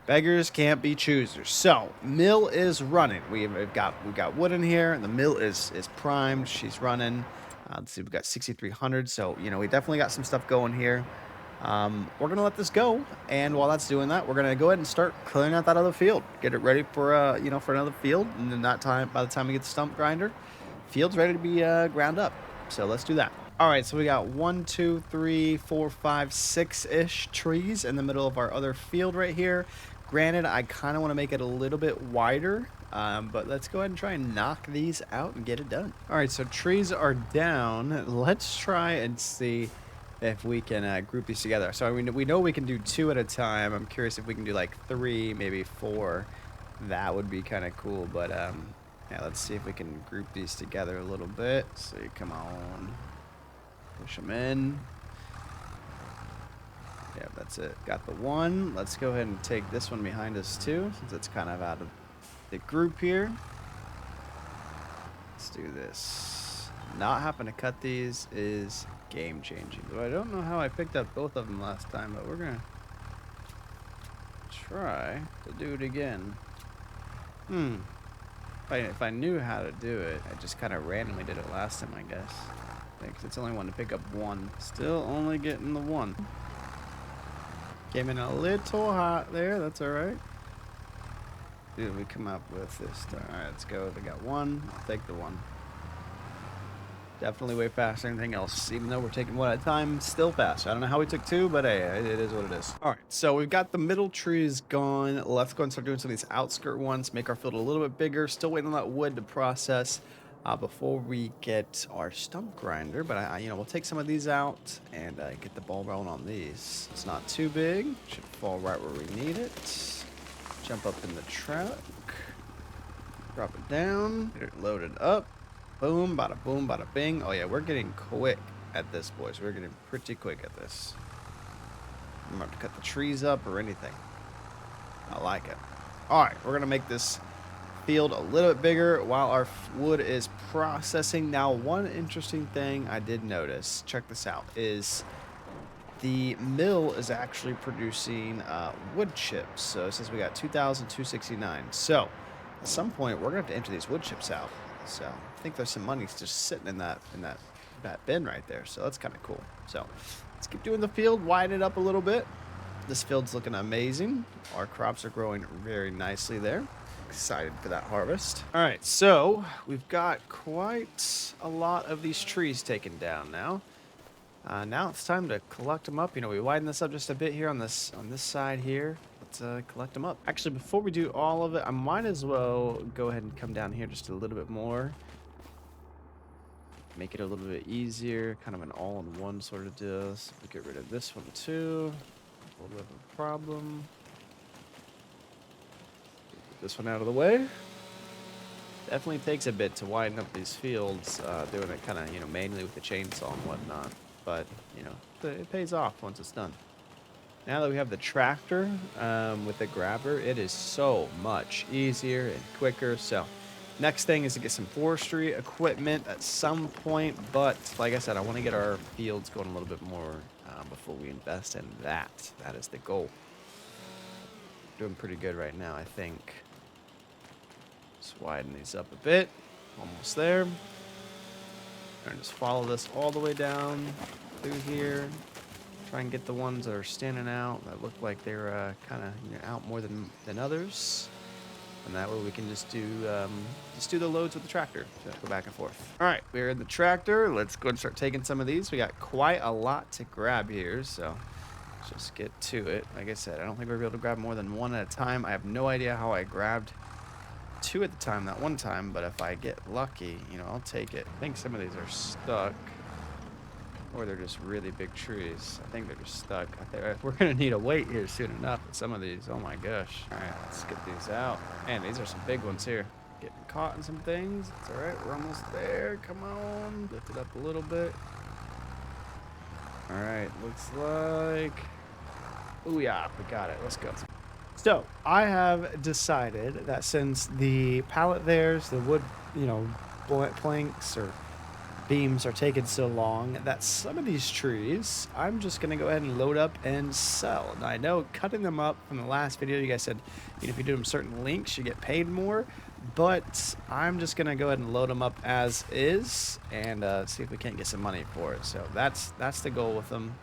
beggars can't be choosers. So mill is running. We've got wood in here, and the mill is primed. She's running. Let's see, we've got 6,300. So you know we definitely got some stuff going here. We're gonna let this go, and while that's doing that, we're gonna go ahead and start clearing out that other field. Get it ready for for another field, and then by the time we get the stump grinder, field's ready to be ground up. So let's do that. All right, so we got 1, 2, 3, 4, 5, 6-ish trees in the middle of our other field right here. Granted, I kind of want to make it a little bit wider, but let's go ahead and try and knock these out and get it done. All right, so trees are down. Let's try and see if we can group these together. So I mean, we know we can do 2 at a time. I'm curious if we can do like 3, maybe 4. That would be kind of cool, but yeah, let's see if we can group these together a little bit. So come on. Push them in. Yeah, that's it. Got the one. Let's go ahead and take this one behind us too, since it's kind of out of the group here. Let's do this. Not having to cut these is game changing. So I don't know how I picked up both of them last time, but we're gonna try to do it again. If I knew how to do it, I just kind of randomly did it last time, I guess. Because it's only one to pick up one. Still only getting the one. Came in a little hot there. That's all right. Dude, we come up with this time. All right, let's go. They got one. I'll take the one. Definitely way faster than anything else. Even though we're taking one at a time, still fast. I don't know how we took 2, but hey, it is what it is. All right, so we've got the middle trees gone. Let's go and start doing some of these outskirt ones. Make our field a little bit bigger. Still waiting on that wood to process before we get our stump grinder. But we'll take some of these out and get the ball rolling on these. It's not too big. Should fall right where we need it. Jump up in the truck. Drop it down. Get it loaded up. Boom, bada boom, bada bing. Oh yeah, we're getting quick at this, boys. We're getting pretty quick at this. I'm about to cut the trees up or anything. I like it. All right, we're gonna make this field a little bit bigger while our wood is processing. Now, one interesting thing I did notice, check this out, is the mill is actually producing wood chips. So it says we got 2,269. So at some point, we're gonna have to empty these wood chips out. So I think there's some money just sitting in that bin right there. So that's kind of cool. So let's keep doing the field, widen it up a little bit. This field's looking amazing. Our crops are growing very nicely there. Excited for that harvest. All right, so we've got quite a lot of these trees taken down now. Now it's time to collect them up. You know, we widen this up just a bit here on this side here. Let's collect them up. Actually, before we do all of it, I might as well go ahead and come down here just a little bit more. Make it a little bit easier, kind of an all-in-one sort of deal. So we get rid of this one too. A little bit of a problem. Get this one out of the way. Definitely takes a bit to widen up these fields, doing it kind of, you know, manually with the chainsaw and whatnot. But, you know, it pays off once it's done. Now that we have the tractor with the grabber, it is so much easier and quicker. So next thing is to get some forestry equipment at some point. But like I said, I want to get our fields going a little bit more before we invest in that. That is the goal. Doing pretty good right now, I think. Just widen these up a bit. Almost there. And just follow this all the way down through here. Try and get the ones that are standing out that look like they're kind of, you know, out more than others. And that way we can just do the loads with the tractor. So go back and forth. All right, we're in the tractor. Let's go and start taking some of these. We got quite a lot to grab here, so let's just get to it. Like I said, I don't think we're able to grab more than one at a time. I have no idea how I grabbed two at the time that one time, but if I get lucky, you know, I'll take it. I think some of these are stuck, or they're just really big trees. I think they're just stuck. We're gonna need a weight here soon enough with some of these. Oh my gosh. All right, let's get these out. Man, these are some big ones here. Getting caught in some things. It's all right, we're almost there. Come on, lift it up a little bit. All right, looks like, oh yeah, we got it. Let's go. So I have decided that since the pallet there's the wood, you know, planks or beams are taking so long, that some of these trees I'm just gonna go ahead and load up and sell. Now I know cutting them up from the last video, you guys said, you know, if you do them certain lengths you get paid more, but I'm just gonna go ahead and load them up as is and see if we can't get some money for it. So that's the goal with them.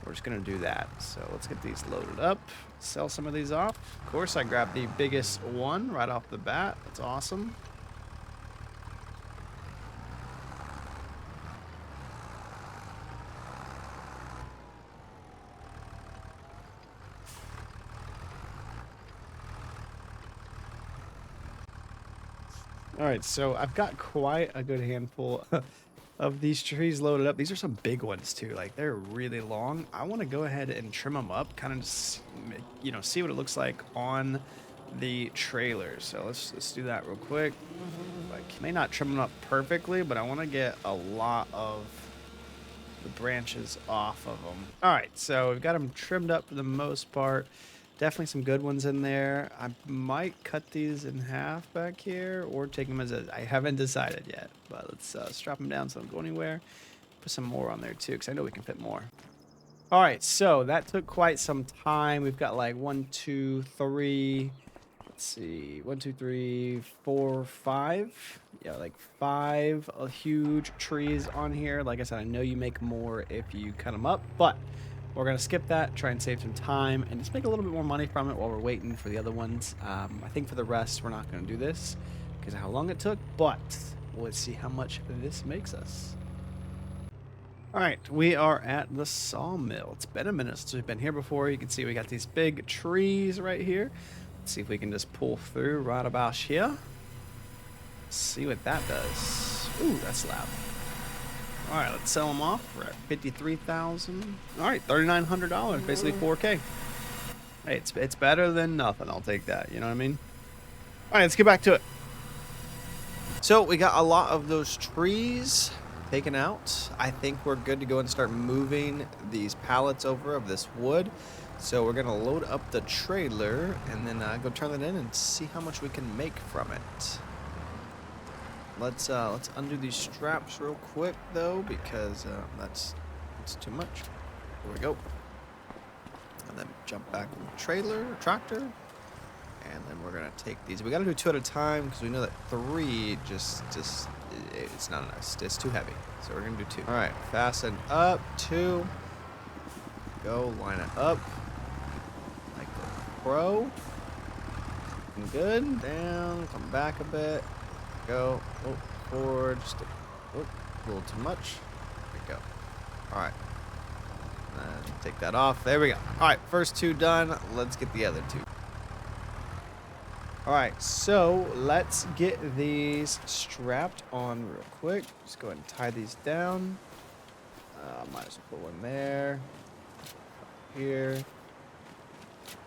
We're just gonna do that. So let's get these loaded up, sell some of these off. Of course I grabbed the biggest one right off the bat. That's awesome. All right, so I've got quite a good handful of these trees loaded up. These are some big ones too. Like they're really long. I want to go ahead and trim them up, kind of just, you know, see what it looks like on the trailer. So let's do that real quick. I may not trim them up perfectly, but I want to get a lot of the branches off of them. All right, so we've got them trimmed up for the most part. Definitely some good ones in there. I might cut these in half back here or take them as a, I haven't decided yet, but let's strap them down so they don't go anywhere. Put some more on there too, because I know we can fit more. All right, so that took quite some time. We've got like 1, 2, 3, let's see, 1, 2, 3, 4, 5. Yeah, like 5 huge trees on here. Like I said, I know you make more if you cut them up, but we're going to skip that, try and save some time, and just make a little bit more money from it while we're waiting for the other ones. I think for the rest, we're not going to do this because of how long it took, but let's see how much this makes us. All right, we are at the sawmill. It's been a minute since we've been here before. You can see we got these big trees right here. Let's see if we can just pull through right about here. Let's see what that does. Ooh, that's loud. All right, let's sell them off. We're at $53,000. All right, $3,900, basically 4K. Hey, it's better than nothing. I'll take that. You know what I mean? All right, let's get back to it. So we got a lot of those trees taken out. I think we're good to go and start moving these pallets over of this wood. So we're gonna load up the trailer and then go turn it in and see how much we can make from it. Let's undo these straps real quick though, because that's too much. Here we go. And then jump back in the trailer, tractor, And then we're gonna take these. We gotta do 2 at a time because we know that 3 just it's not enough. It's too heavy. So we're gonna do 2. All right, fasten up 2. Go line it up like a pro. Looking good. Down. Come back a bit. Go. Oh, forward. Just a little too much. There we go. All right. Take that off. There we go. All right, first 2 done. Let's get the other 2. All right, so let's get these strapped on real quick. Just go ahead and tie these down. Might as well put one there, here.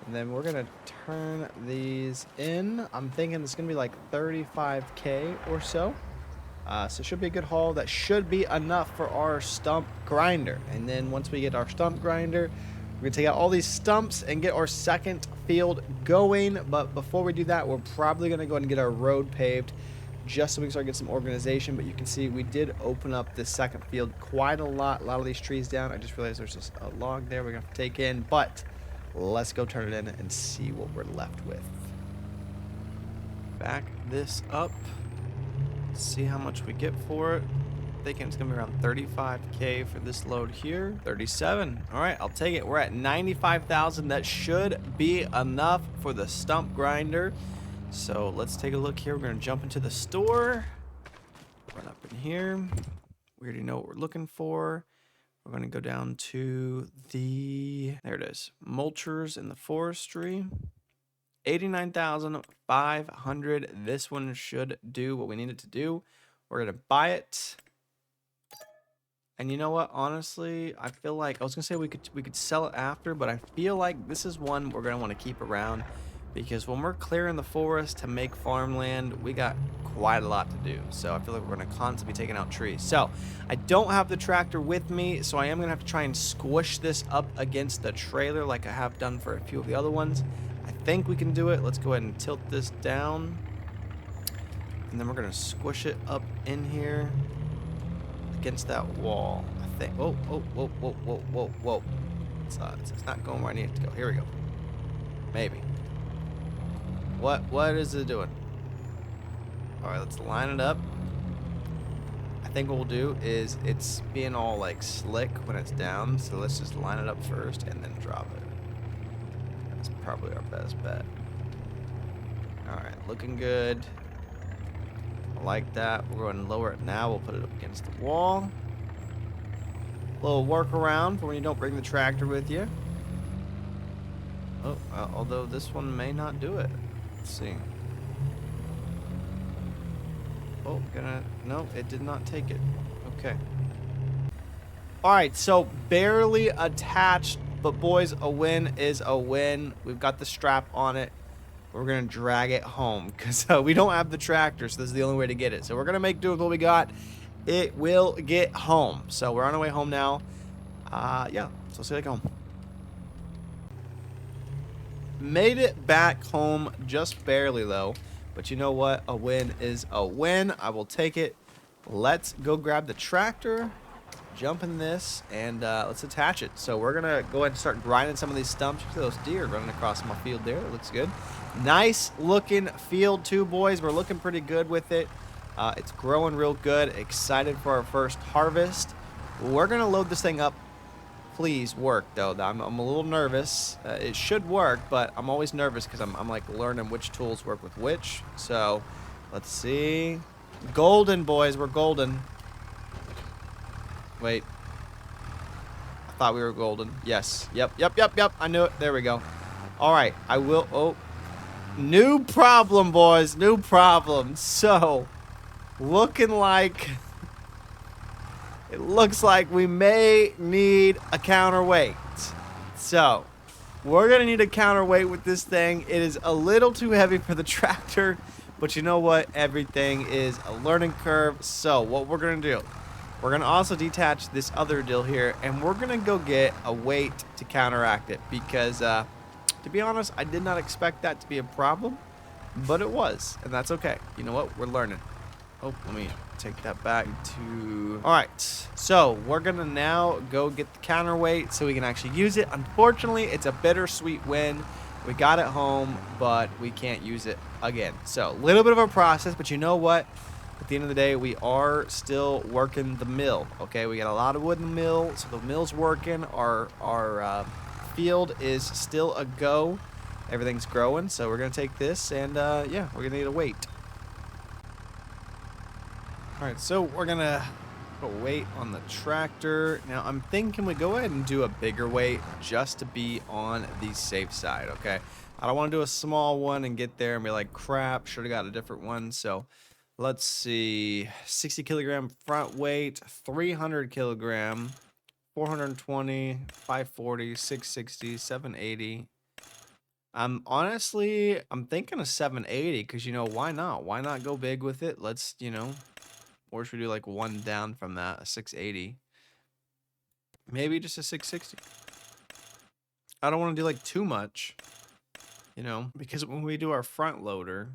And then we're gonna turn these in. I'm thinking it's gonna be like 35K or so. So it should be a good haul. That should be enough for our stump grinder. And then once we get our stump grinder, we're gonna take out all these stumps and get our second field going. But before we do that, we're probably gonna go ahead and get our road paved just so we can start getting some organization. But you can see we did open up this second field quite a lot of these trees down. I just realized there's just a log there we're gonna have to take in, but let's go turn it in and see what we're left with. Back this up. See how much we get for it. Thinking it's gonna be around 35K for this load here. 37. All right, I'll take it. We're at 95,000. That should be enough for the stump grinder. So let's take a look here. We're gonna jump into the store. Run up in here. We already know what we're looking for. We're gonna go down to there it is. Mulchers in the forestry. 89,500. This one should do what we need it to do. We're gonna buy it. And you know what? Honestly, I feel like I was gonna say we could sell it after, but I feel like this is one we're gonna want to keep around because when we're clearing the forest to make farmland, we got quite a lot to do. So I feel like we're gonna constantly be taking out trees. So I don't have the tractor with me, so I am gonna have to try and squish this up against the trailer like I have done for a few of the other ones. I think we can do it. Let's go ahead and tilt this down. And then we're going to squish it up in here against that wall. I think. Whoa. It's not going where I need it to go. Here we go. Maybe. What is it doing? All right, let's line it up. I think what we'll do is it's being all like slick when it's down. So let's just line it up first and then drop it. That's probably our best bet. Alright, looking good. I like that. We're going to lower it now. We'll put it up against the wall. A little workaround for when you don't bring the tractor with you. Oh, although this one may not do it. Let's see. Oh, no, it did not take it. Okay. Alright, so barely attached. But boys, a win is a win. We've got the strap on it. We're going to drag it home because we don't have the tractor, so this is the only way to get it. So we're going to make do with what we got. It will get home. So we're on our way home now. Yeah, so see you home. Made it back home just barely, though. But you know what? A win is a win. I will take it. Let's go grab the tractor. Jump in this and let's attach it. So we're gonna go ahead and start grinding some of these stumps. You see those deer running across my field there. It looks good. Nice looking field too, boys. We're looking pretty good with it. It's growing real good. Excited for our first harvest. We're gonna load this thing up. Please work though. I'm a little nervous. It should work, but I'm always nervous because I'm like learning which tools work with which. So let's see. Golden, boys. We're golden. Wait. I thought we were golden. Yes. Yep. I knew it. There we go. All right. I will. Oh. New problem, boys. New problem. So, looking like... It looks like we may need a counterweight. So, we're going to need a counterweight with this thing. It is a little too heavy for the tractor. But you know what? Everything is a learning curve. So, what we're going to do... We're going to also detach this other deal here, and we're going to go get a weight to counteract it because, to be honest, I did not expect that to be a problem, but it was, and that's okay. You know what? We're learning. Oh, let me take that back to... All right, so we're going to now go get the counterweight so we can actually use it. Unfortunately, it's a bittersweet win. We got it home, but we can't use it again. So, a little bit of a process, but you know what? At the end of the day, we are still working the mill, okay? We got a lot of wood in the mill, so the mill's working. Our field is still a go. Everything's growing, so we're going to take this, and, yeah, we're going to need a weight. All right, so we're going to put a weight on the tractor. Now, I'm thinking we go ahead and do a bigger weight just to be on the safe side, okay? I don't want to do a small one and get there and be like, crap, should have got a different one. So let's see, 60 kilogram front weight, 300 kilogram, 420, 540, 660, 780. I'm thinking of 780 because, you know, why not? Why not go big with it? Let's, you know, or should we do like one down from that, a 680? Maybe just a 660. I don't want to do like too much, you know, because when we do our front loader,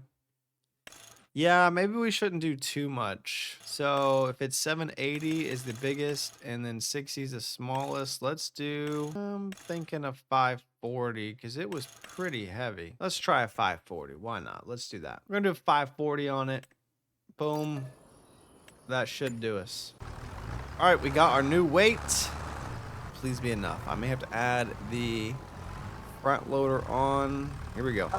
yeah, maybe we shouldn't do too much. So if it's 780 is the biggest and then 60 is the smallest, let's do, I'm thinking of 540 because it was pretty heavy. Let's try a 540. Why not? Let's do that. We're going to do a 540 on it. Boom. That should do us. All right, we got our new weight. Please be enough. I may have to add the front loader on. Here we go.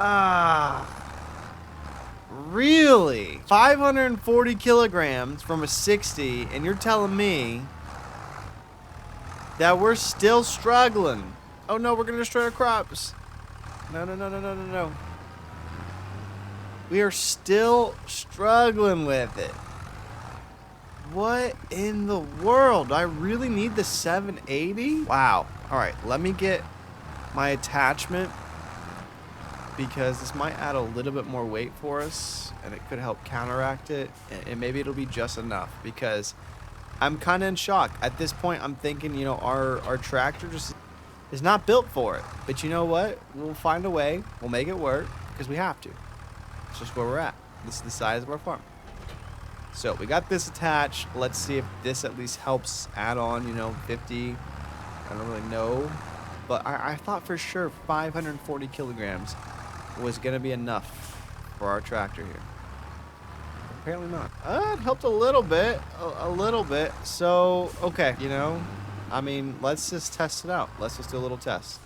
Really? 540 kilograms from a 60, and you're telling me that we're still struggling. Oh no, we're gonna destroy our crops. No, no, no, no, no, no, no. We are still struggling with it. What in the world? Do I really need the 780? Wow. All right, let me get my attachment because this might add a little bit more weight for us and it could help counteract it, and maybe it'll be just enough because I'm kind of in shock. At this point, I'm thinking, you know, our tractor just is not built for it. But you know what? We'll find a way. We'll make it work because we have to. It's just where we're at. This is the size of our farm. So we got this attached. Let's see if this at least helps add on, you know, 50. I don't really know. But I thought for sure 540 kilograms was going to be enough for our tractor here. Apparently not. It helped a little bit. A little bit. So, okay, you know, I mean, let's just test it out. Let's just do a little test.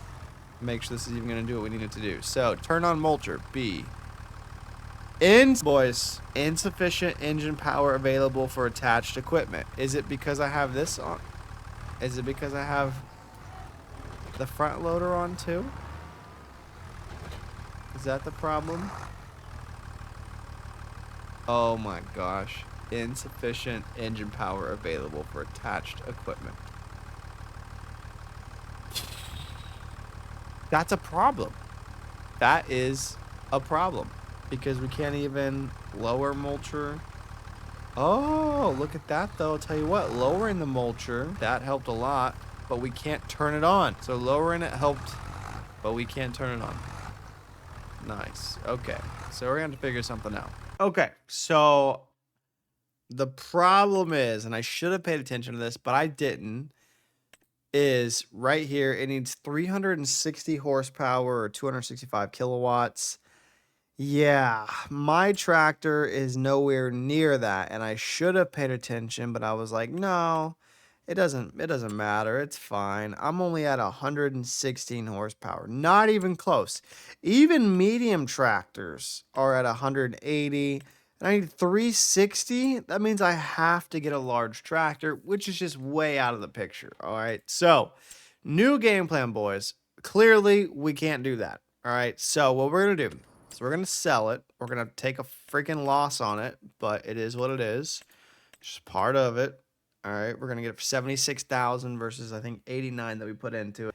Make sure this is even going to do what we need it to do. So, turn on mulcher. B. Boys, insufficient engine power available for attached equipment. Is it because I have this on? Is it because I have the front loader on too? Is that the problem? Oh my gosh. Insufficient engine power available for attached equipment. That's a problem. That is a problem. Because we can't even lower mulcher. Oh, look at that though. I'll tell you what, lowering the mulcher, that helped a lot, but we can't turn it on. So lowering it helped, but we can't turn it on. Nice. Okay. So we're going to have to figure something out. Okay. So the problem is, and I should have paid attention to this, but I didn't, is right here. It needs 360 horsepower or 265 kilowatts. Yeah, my tractor is nowhere near that, and I should have paid attention, but I was like, no, it doesn't matter. It's fine. I'm only at 116 horsepower. Not even close. Even medium tractors are at 180, and I need 360. That means I have to get a large tractor, which is just way out of the picture. All right. So, new game plan, boys. Clearly, we can't do that. All right. So, what we're going to do, so we're going to sell it. We're going to take a freaking loss on it, but it is what it is. It's just part of it. All right, we're going to get it for 76,000 versus I think 89 that we put into it.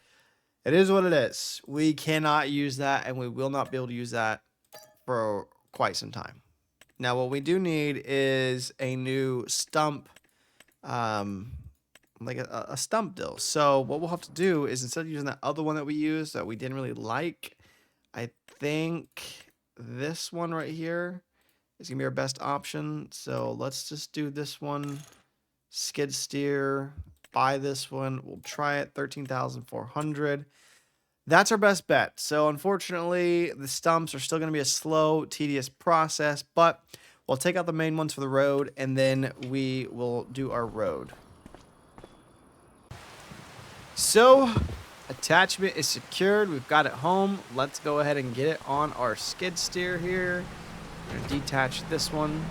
It is what it is. We cannot use that, and we will not be able to use that for quite some time. Now, what we do need is a new stump, like a stump deal. So what we'll have to do is, instead of using that other one that we used that we didn't really like, I think this one right here is going to be our best option. So let's just do this one. Skid steer, buy this one. We'll try it, 13,400. That's our best bet. So unfortunately, the stumps are still going to be a slow, tedious process, but we'll take out the main ones for the road, and then we will do our road. So, attachment is secured. We've got it home. Let's go ahead and get it on our skid steer here. I'm going to detach this one.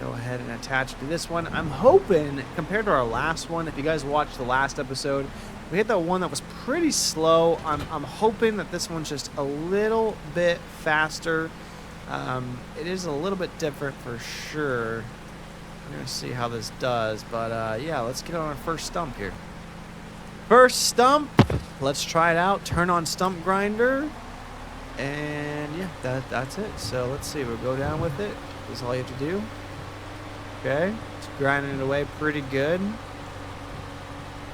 Go ahead and attach to this one. I'm hoping, compared to our last one, if you guys watched the last episode, we hit that one that was pretty slow. I'm hoping that this one's just a little bit faster. It is a little bit different for sure. We're going to see how this does. But yeah, let's get on our first stump here. First stump. Let's try it out. Turn on stump grinder. And yeah, that's it. So let's see. We'll go down with it. That's all you have to do. Okay. It's grinding it away pretty good.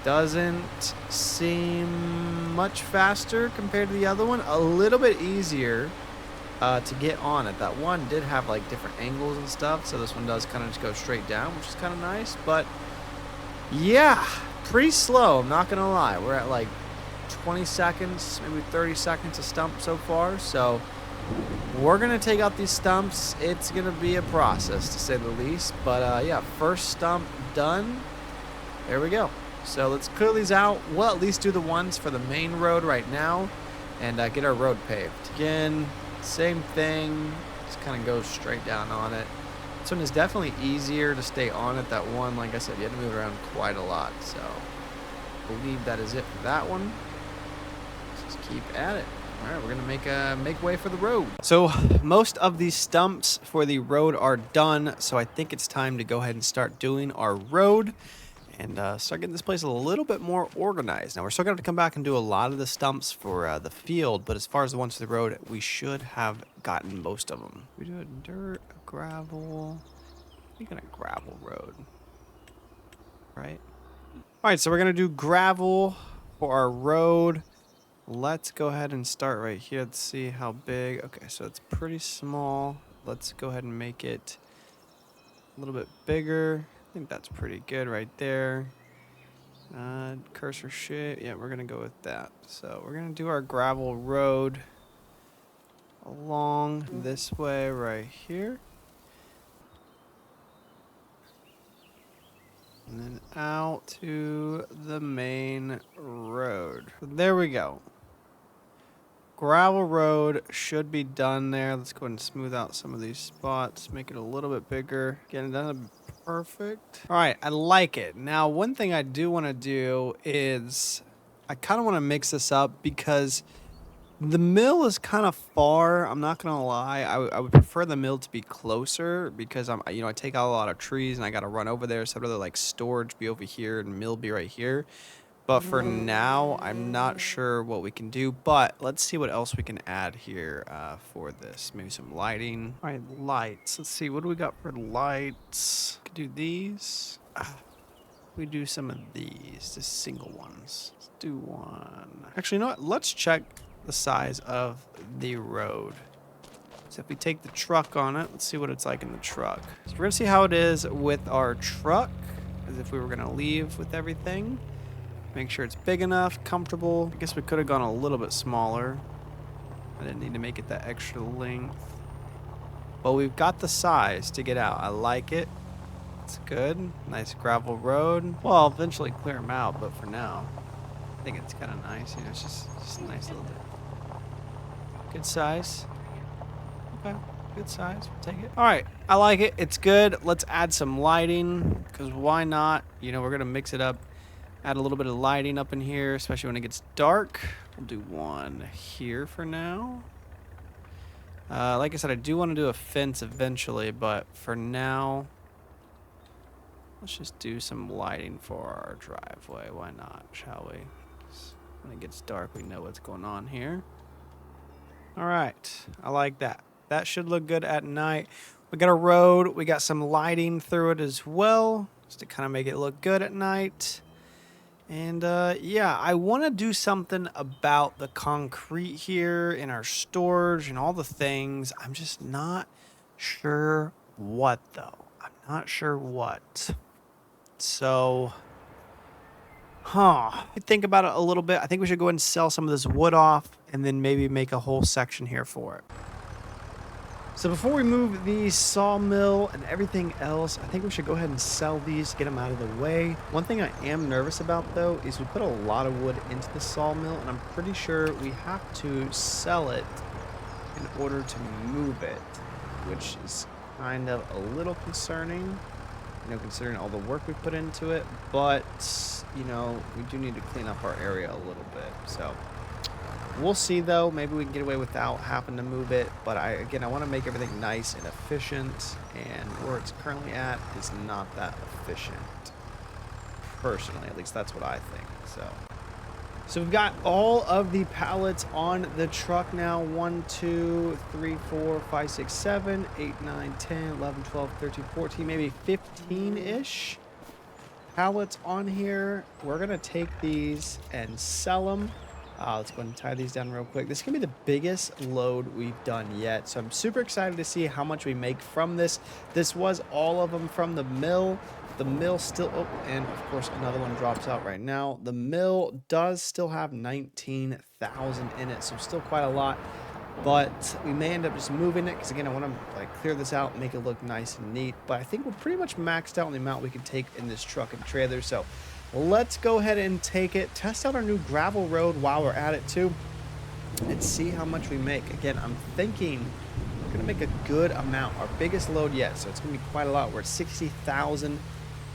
Doesn't seem much faster compared to the other one. A little bit easier to get on it. That one did have like different angles and stuff, so this one does kind of just go straight down, which is kind of nice. But yeah, pretty slow, I'm not gonna lie. We're at like 20 seconds, maybe 30 seconds a stump so far. So we're gonna take out these stumps. It's gonna be a process to say the least. But yeah, first stump done. There we go. So let's clear these out. We'll at least do the ones for the main road right now and get our road paved. Again, same thing. Just kind of goes straight down on it. This one is definitely easier to stay on it. That one, like I said, you had to move around quite a lot. So I believe that is it for that one. Let's just keep at it. All right, we're gonna make way for the road. So most of these stumps for the road are done. So I think it's time to go ahead and start doing our road and start getting this place a little bit more organized. Now, we're still going to have to come back and do a lot of the stumps for the field, but as far as the ones for the road, we should have gotten most of them. We do a dirt, a gravel. We're going to gravel road, right? All right, so we're going to do gravel for our road. Let's go ahead and start right here. Let's see how big. Okay, so it's pretty small. Let's go ahead and make it a little bit bigger. I think that's pretty good right there. Cursor shape. Yeah, we're going to go with that. So we're going to do our gravel road along this way right here. And then out to the main road. So there we go. Gravel road should be done there. Let's go ahead and smooth out some of these spots. Make it a little bit bigger. Get it done. Perfect. All right, I like it. Now, one thing I do want to do is I kind of want to mix this up because the mill is kind of far. I'm not gonna lie. I would prefer the mill to be closer because I take out a lot of trees and I got to run over there. So I'd rather like storage be over here and mill be right here. But for now, I'm not sure what we can do. But let's see what else we can add here for this. Maybe some lighting. All right, lights. Let's see. What do we got for lights? Could do these. We do some of these, just single ones. Let's do one. Actually, you know what? Let's check the size of the road. So if we take the truck on it, let's see what it's like in the truck. So we're going to see how it is with our truck, as if we were going to leave with everything. Make sure it's big enough, comfortable. I guess we could have gone a little bit smaller. I didn't need to make it that extra length. Well, we've got the size to get out. I like it. It's good. Nice gravel road. Well, I'll eventually clear them out, but for now, I think it's kind of nice. You know, it's just a nice little bit. Good size. Okay, good size. We'll take it. All right, I like it. It's good. Let's add some lighting, because why not? You know, we're going to mix it up. Add a little bit of lighting up in here, especially when it gets dark. We'll do one here for now. Like I said, I do want to do a fence eventually, but for now, let's just do some lighting for our driveway. Why not, shall we? When it gets dark, we know what's going on here. All right, I like that. That should look good at night. We got a road. We got some lighting through it as well, just to kind of make it look good at night. And yeah, I want to do something about the concrete here in our storage and all the things. I'm just not sure what, though. I'm not sure what. So Think about it a little bit. I think we should go ahead and sell some of this wood off and then maybe make a whole section here for it. So before we move the sawmill and everything else, I think we should go ahead and sell these, get them out of the way. One thing I am nervous about though is we put a lot of wood into the sawmill and I'm pretty sure we have to sell it in order to move it, which is kind of a little concerning, considering all the work we put into it. But, we do need to clean up our area a little bit. So we'll see though. Maybe we can get away without having to move it. But I want to make everything nice and efficient. And where it's currently at is not that efficient. Personally, at least that's what I think. So we've got all of the pallets on the truck now. 1, 2, 3, 4, 5, 6, 7, 8, 9, 10, 11, 12, 13, 14, maybe 15-ish pallets on here. We're going to take these and sell them. Let's go ahead and tie these down real quick. This is going to be the biggest load we've done yet. So I'm super excited to see how much we make from this. This was all of them from the mill. The mill still, oh, and of course another one drops out right now. The mill does still have 19,000 in it, so still quite a lot. But we may end up just moving it because again, I want to clear this out, make it look nice and neat. But I think we're pretty much maxed out on the amount we can take in this truck and trailer. So let's go ahead and take it, test out our new gravel road while we're at it too, and see how much we make. Again, I'm thinking we're gonna make a good amount, our biggest load yet. So it's gonna be quite a lot. We're at 60,000.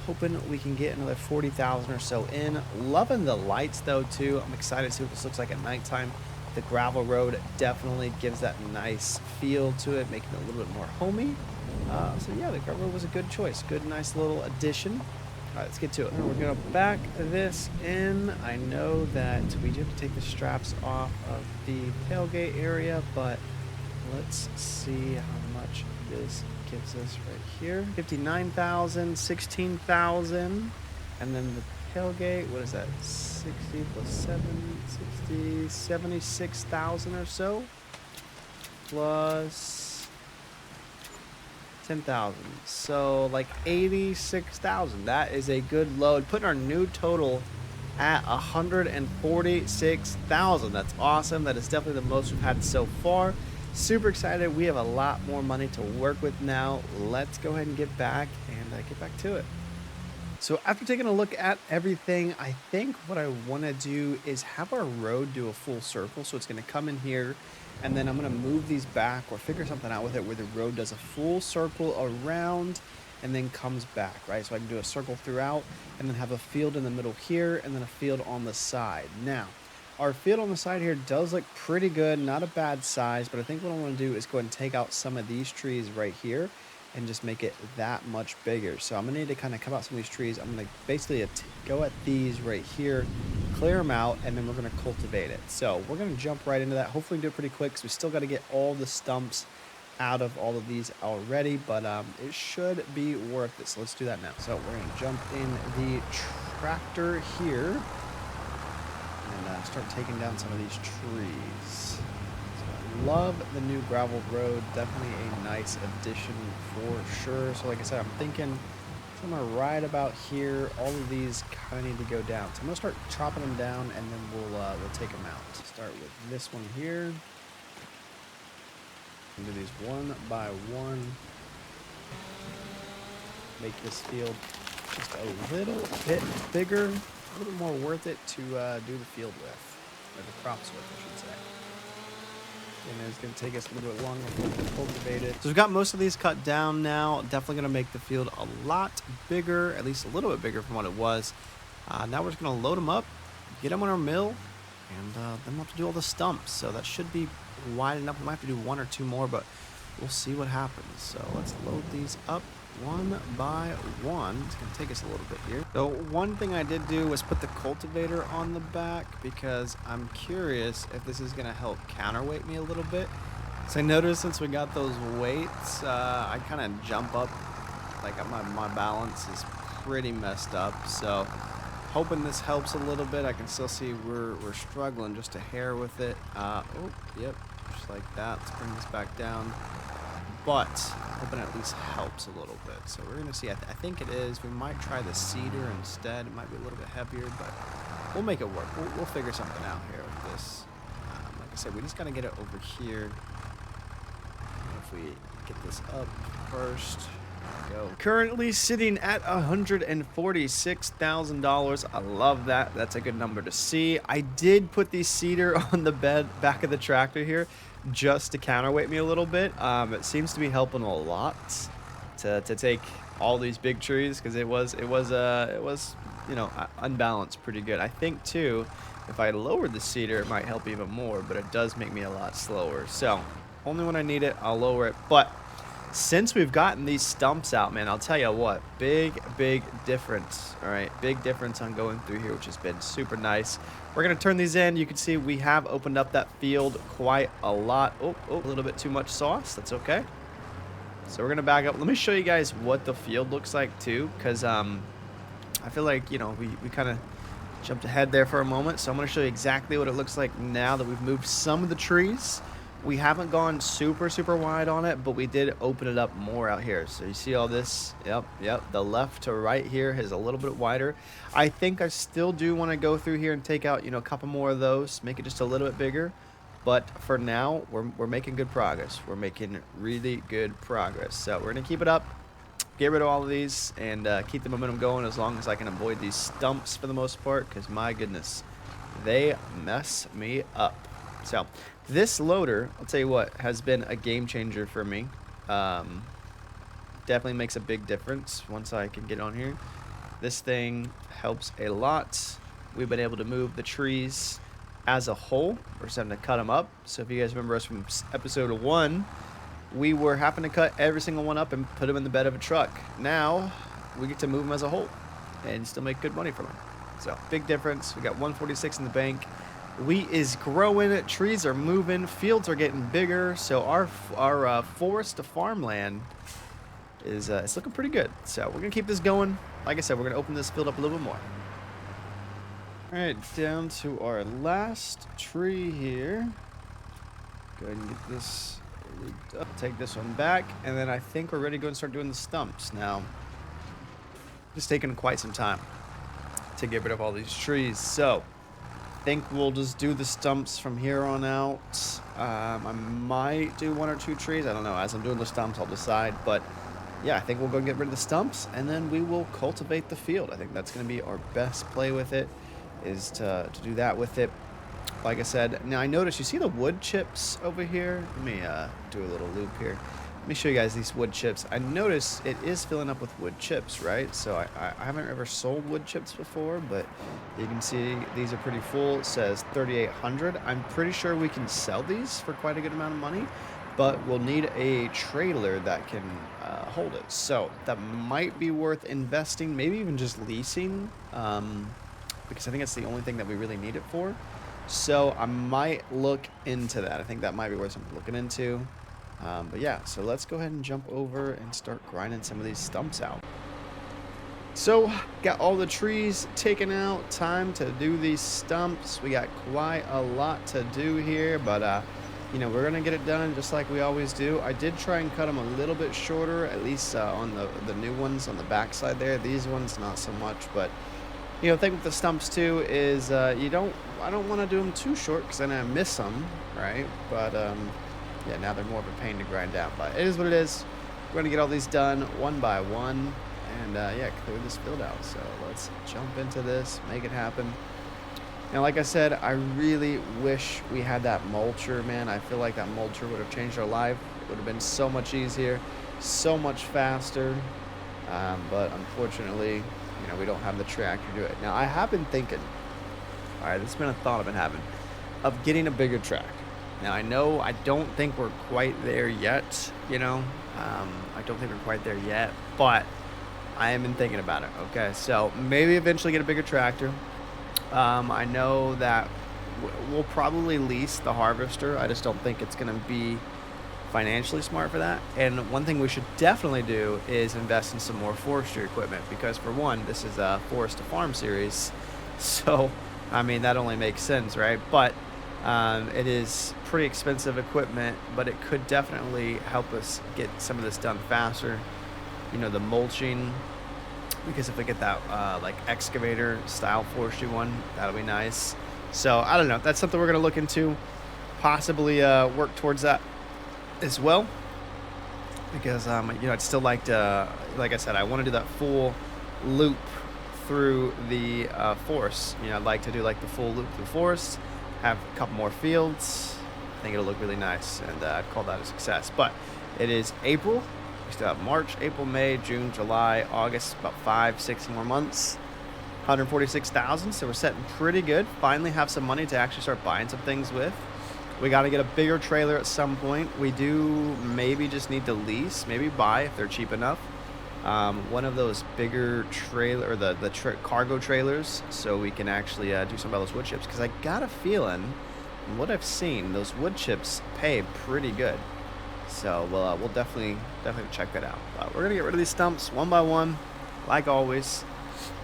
Hoping we can get another 40,000 or so in. Loving the lights though too. I'm excited to see what this looks like at nighttime. The gravel road definitely gives that nice feel to it, making it a little bit more homey. So yeah, the gravel road was a good choice. Good, nice little addition. All right, let's get to it. We're gonna back this in. I know that we do have to take the straps off of the tailgate area, but let's see how much this gives us right here. 59,000, 16,000, and then the tailgate, what is that? 60 plus 7, 60, 76,000 or so, plus 10,000. So like 86,000. That is a good load. Putting our new total at 146,000. That's awesome. That is definitely the most we've had so far. Super excited. We have a lot more money to work with now. Let's go ahead and get back to it. So after taking a look at everything, I think what I want to do is have our road do a full circle. So it's going to come in here and then I'm going to move these back or figure something out with it where the road does a full circle around and then comes back, right? So I can do a circle throughout and then have a field in the middle here and then a field on the side. Now, our field on the side here does look pretty good, not a bad size, but I think what I want to do is go ahead and take out some of these trees right here and just make it that much bigger. So I'm going to need to kind of cut out some of these trees. I'm going to basically go at these right here, clear them out, and then we're going to cultivate it. So we're going to jump right into that. Hopefully we can do it pretty quick because we still got to get all the stumps out of all of these already, but it should be worth it. So let's do that now. So we're going to jump in the tractor here and start taking down some of these trees. So I love the new gravel road. Definitely a nice addition for sure. So like I said, I'm thinking somewhere right about here. All of these kind of need to go down. So I'm gonna start chopping them down and then we'll take them out. Start with this one here. Do these one by one. Make this field just a little bit bigger, a little bit more worth it to do the field with, or the crops with, I should say. And it's going to take us a little bit longer to cultivate it. So we've got most of these cut down now. Definitely going to make the field a lot bigger, at least a little bit bigger from what it was. Now we're just going to load them up, get them on our mill, and then we'll have to do all the stumps. So that should be wide enough. We might have to do one or two more, but we'll see what happens. So let's load these up one by one. It's going to take us a little bit here. So one thing I did do was put the cultivator on the back because I'm curious if this is going to help counterweight me a little bit. So I noticed since we got those weights, I kind of jump up, like my balance is pretty messed up. So hoping this helps a little bit. I can still see we're struggling just a hair with it. Oh, yep, just like that. Let's bring this back down. but hoping it at least helps a little bit. So we're gonna see. I think it is. We might try the cedar instead. It might be a little bit heavier, but we'll make it work. We'll figure something out here with this. Like I said, we just gotta get it over here. If we get this up first. Go. Currently sitting at $146,000. I love that. That's a good number to see. I did put the cedar on the back of the tractor here just to counterweight me a little bit. It seems to be helping a lot to take all these big trees, because it was you know, unbalanced pretty good. I think too, if I lowered the cedar, it might help even more, but it does make me a lot slower. So only when I need it, I'll lower it. But since we've gotten these stumps out, man, I'll tell you what, big difference. All right, big difference on going through here, which has been super nice. We're gonna turn these in. You can see we have opened up that field quite a lot. Oh, a little bit too much sauce. That's okay. So we're gonna back up. Let me show you guys what the field looks like too, because I feel like, you know, we kind of jumped ahead there for a moment. So I'm gonna show you exactly what it looks like now that we've moved some of the trees. We haven't gone super wide on it, but we did open it up more out here. So you see all this? Yep. The left to right here is a little bit wider. I think I still do want to go through here and take out, you know, a couple more of those, make it just a little bit bigger. But for now, we're making good progress. We're making really good progress. So we're gonna keep it up, get rid of all of these, and keep the momentum going as long as I can avoid these stumps for the most part, because my goodness, they mess me up. So this loader, I'll tell you what, has been a game changer for me. Definitely makes a big difference once I can get on here. This thing helps a lot. We've been able to move the trees as a whole. We're just having to cut them up. So if you guys remember us from episode 1, we were having to cut every single one up and put them in the bed of a truck. Now we get to move them as a whole and still make good money from them. So big difference. We got 146 in the bank. Wheat is growing, trees are moving, fields are getting bigger, so our forest to farmland is it's looking pretty good. So we're gonna keep this going. Like I said, we're gonna open this field up a little bit more. All right, down to our last tree here. Go ahead and get this rigged up. Take this one back, and then I think we're ready to go and start doing the stumps. Now, it's taken quite some time to get rid of all these trees, so I think we'll just do the stumps from here on out. I might do 1 or 2 trees. I don't know. As I'm doing the stumps, I'll decide. But yeah, I think we'll go get rid of the stumps, and then we will cultivate the field. I think that's going to be our best play with it, is to do that with it. Like I said, now I noticed, you see the wood chips over here? Let me do a little loop here. Let me show you guys these wood chips. I notice it is filling up with wood chips, right? So I haven't ever sold wood chips before, but you can see these are pretty full. It says 3,800. I'm pretty sure we can sell these for quite a good amount of money, but we'll need a trailer that can hold it. So that might be worth investing, maybe even just leasing, because I think it's the only thing that we really need it for. So I might look into that. I think that might be worth something looking into. But yeah, so let's go ahead and jump over and start grinding some of these stumps out. So got all the trees taken out, time to do these stumps. We got quite a lot to do here, but you know, we're gonna get it done just like we always do. I did try and cut them a little bit shorter, at least on the new ones on the back side there. These ones not so much, but you know, the thing with the stumps too is I don't want to do them too short, because then I miss them, right? But yeah, now they're more of a pain to grind out, but it is what it is. We're going to get all these done one by one, and yeah, clear this field out. So let's jump into this, make it happen. Now, like I said, I really wish we had that mulcher, man. I feel like that mulcher would have changed our life. It would have been so much easier, so much faster, but unfortunately, you know, we don't have the tractor to do it. Now, I have been thinking, all right, this has been a thought I've been having, of getting a bigger tractor. Now, I know I don't think we're quite there yet, you know. I don't think we're quite there yet, but I have been thinking about it, okay? So maybe eventually get a bigger tractor. I know that we'll probably lease the harvester. I just don't think it's going to be financially smart for that. And one thing we should definitely do is invest in some more forestry equipment, because for one, this is a forest to farm series. So, I mean, that only makes sense, right? But It is pretty expensive equipment, but it could definitely help us get some of this done faster. You know, the mulching, because if we get that like excavator style forestry one, that'll be nice. So I don't know. That's something we're gonna look into, possibly work towards that as well. Because you know, I'd still like to, like I said, I want to do that full loop through the forest. You know, I'd like to do like the full loop through the forest, have a couple more fields. I think it'll look really nice, and I'd call that a success. But it is April. We still have March, April, May, June, July, August, about 5-6 more months. 146,000, so we're setting pretty good. Finally have some money to actually start buying some things with. We got to get a bigger trailer at some point. We do maybe just need to lease, maybe buy if they're cheap enough. One of those bigger trailer, or the cargo trailers, so we can actually do something about those wood chips. Because I got a feeling, from what I've seen, those wood chips pay pretty good. So we'll definitely check that out. We're gonna get rid of these stumps one by one, like always.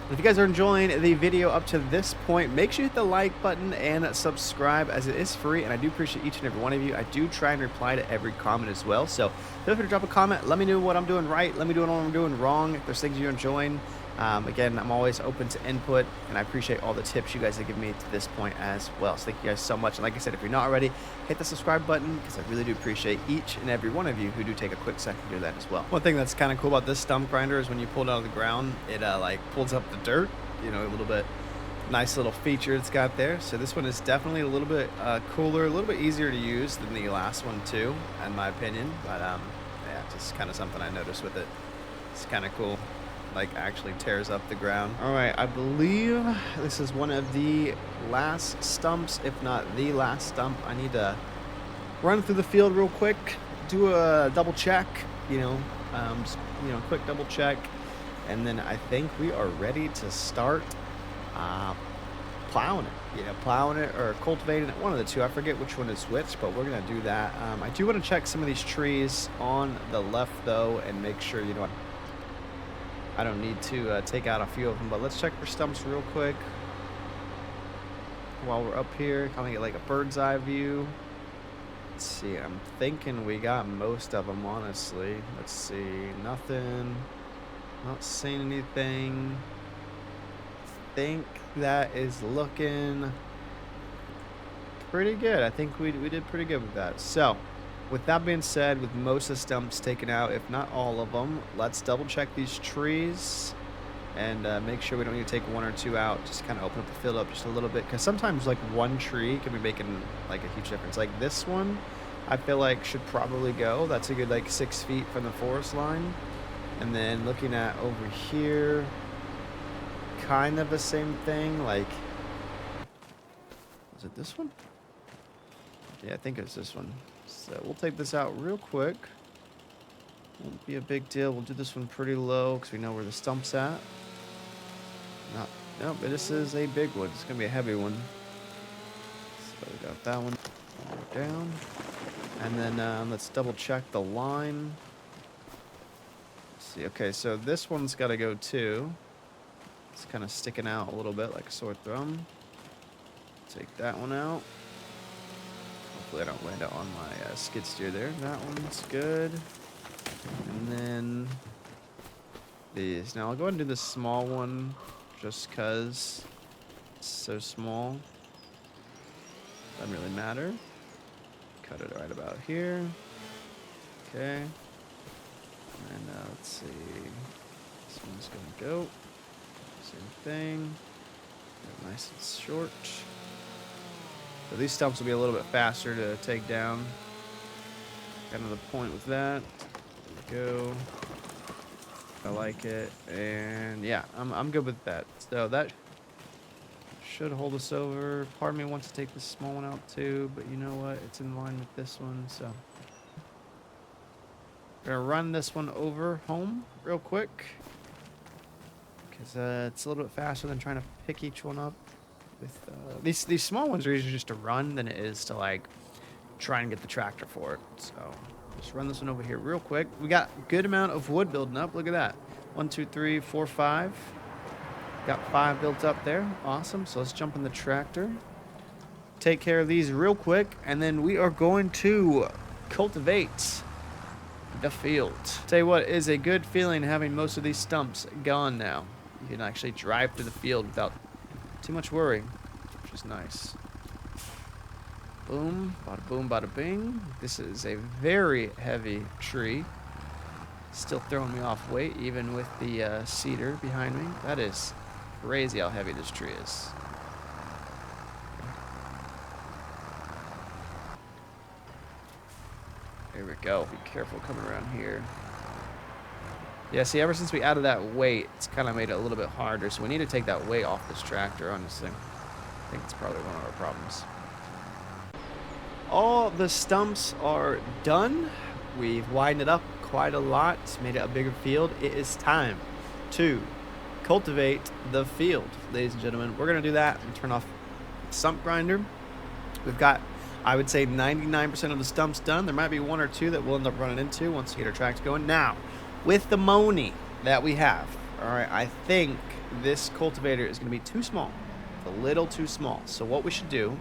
If you guys are enjoying the video up to this point, make sure you hit the like button and subscribe, as it is free, and I do appreciate each and every one of you. I do try and reply to every comment as well, so feel free to drop a comment. Let me know what I'm doing right. Let me know what I'm doing wrong. If there's things you're enjoying, again, I'm always open to input, and I appreciate all the tips you guys have given me to this point as well. So thank you guys so much. And like I said, if you're not already, hit the subscribe button, because I really do appreciate each and every one of you who do take a quick second to do that as well. One thing that's kind of cool about this stump grinder is when you pull it out of the ground, it like pulls up the dirt, you know, a little bit. Nice little feature it's got there. So this one is definitely a little bit cooler, a little bit easier to use than the last one too, in my opinion. But yeah, just kind of something I noticed with it. It's kind of cool. Like actually tears up the ground. All right, I believe this is one of the last stumps, if not the last stump. I need to run through the field real quick, do a double check, just, quick double check, and then I think we are ready to start plowing it. Plowing it or cultivating it, one of the two. I forget which one is which, but we're gonna do that. I do want to check some of these trees on the left though, and make sure, I don't need to take out a few of them, but let's check for stumps real quick while we're up here. Kind of get like a bird's eye view. Let's see, I'm thinking we got most of them, honestly. Let's see, nothing. Not seeing anything. Think that is looking pretty good. I think we did pretty good with that. So, with that being said, with most of the stumps taken out, if not all of them, let's double check these trees and make sure we don't need to take one or two out. Just kind of open up the field up just a little bit, because sometimes like one tree can be making like a huge difference. Like this one, I feel like should probably go. That's a good like 6 feet from the forest line. And then looking at over here, kind of the same thing. Like, was it this one? Yeah, I think it's this one. So we'll take this out real quick. Won't be a big deal. We'll do this one pretty low because we know where the stump's at. Nope, this is a big one. It's going to be a heavy one. So we got that one down. And then let's double check the line. Let's see. Okay, so this one's got to go too. It's kind of sticking out a little bit like a sore thumb. Take that one out. Hopefully I don't land it on my skid steer there. That one's good. And then these. Now I'll go ahead and do this small one just because it's so small. Doesn't really matter. Cut it right about here. Okay. And let's see. This one's going to go. Same thing. Nice and short. So these stumps will be a little bit faster to take down. Kind of the point with that. There we go. I like it. And yeah, I'm good with that. So that should hold us over. Part of me wants to take this small one out too, but you know what? It's in line with this one, so. I'm gonna run this one over home real quick, because it's a little bit faster than trying to pick each one up. With these small ones are easier just to run than it is to like try and get the tractor for it. So just run this one over here real quick. We got a good amount of wood building up. Look at that. 1, 2, 3, 4, 5. Got 5 built up there. Awesome. So let's jump in the tractor. take care of these real quick, and then we are going to cultivate the field. Tell you what, it is a good feeling having most of these stumps gone now. You can actually drive through the field without too much worry, which is nice. Boom, bada bing. This is a very heavy tree. Still throwing me off weight, even with the cedar behind me. That is crazy how heavy this tree is. There we go. Be careful coming around here. Yeah, see, ever since we added that weight, it's kind of made it a little bit harder. So we need to take that weight off this tractor, honestly. I think it's probably one of our problems. All the stumps are done. We've widened it up quite a lot, made it a bigger field. It is time to cultivate the field, ladies and gentlemen. We're going to do that and turn off the stump grinder. We've got, I would say, 99% of the stumps done. There might be one or two that we'll end up running into once we get our tracks going. Now, with the money that we have, all right, I think this cultivator is going to be too small. It's a little too small. So what we should do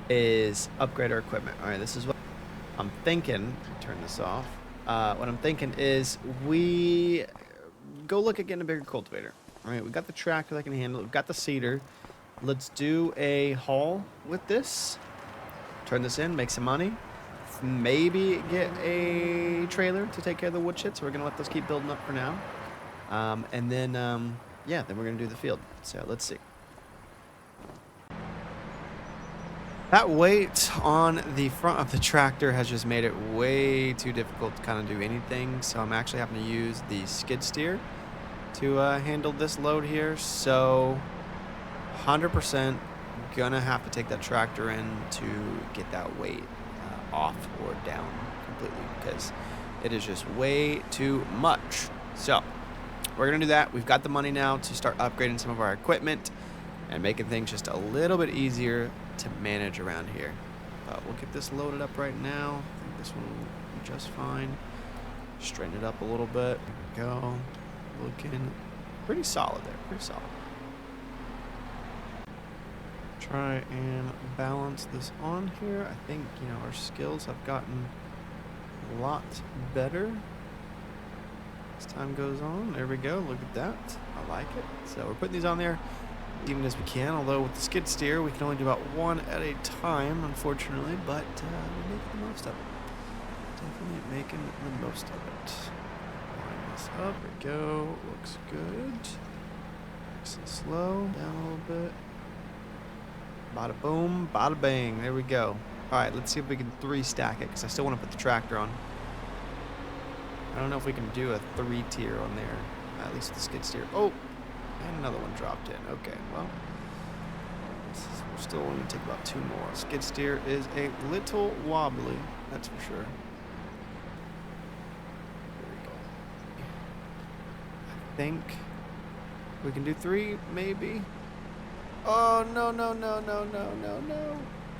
is upgrade our equipment. All right, this is what I'm thinking. Turn this off. What I'm thinking is we go look at getting a bigger cultivator. All right, we got the tractor that can handle it. We've got the cedar. Let's do a haul with this. Turn this in, make some money. Maybe get a trailer to take care of the wood shit. So we're gonna let those keep building up for now. And then, yeah, then we're gonna do the field. So let's see. That weight on the front of the tractor has just made it way too difficult to kind of do anything. So I'm actually having to use the skid steer to handle this load here. So 100% gonna have to take that tractor in to get that weight off or down completely, because it is just way too much. So we're gonna do that. We've got the money now to start upgrading some of our equipment and making things just a little bit easier to manage around here. But we'll get this loaded up right now. I think this one will be just fine. Straighten it up a little bit. There we go. Looking pretty solid there. Pretty solid. Try and balance this on here. I think, you know, our skills have gotten a lot better as time goes on. There we go. Look at that. I like it. So we're putting these on there even as we can, although with the skid steer we can only do about one at a time, unfortunately, but we're making the most of it. Definitely making the most of it. Line this up. There we go. Looks good. Nice and slow. Down a little bit. Bada boom, bada bang. There we go. Alright, let's see if we can 3-stack it, because I still want to put the tractor on. I don't know if we can do a 3-tier on there, at least with the skid steer. Oh! And another one dropped in. Okay, well, we're still going to take about 2 more. Skid steer is a little wobbly, that's for sure. There we go. I think we can do 3, maybe. Oh, no.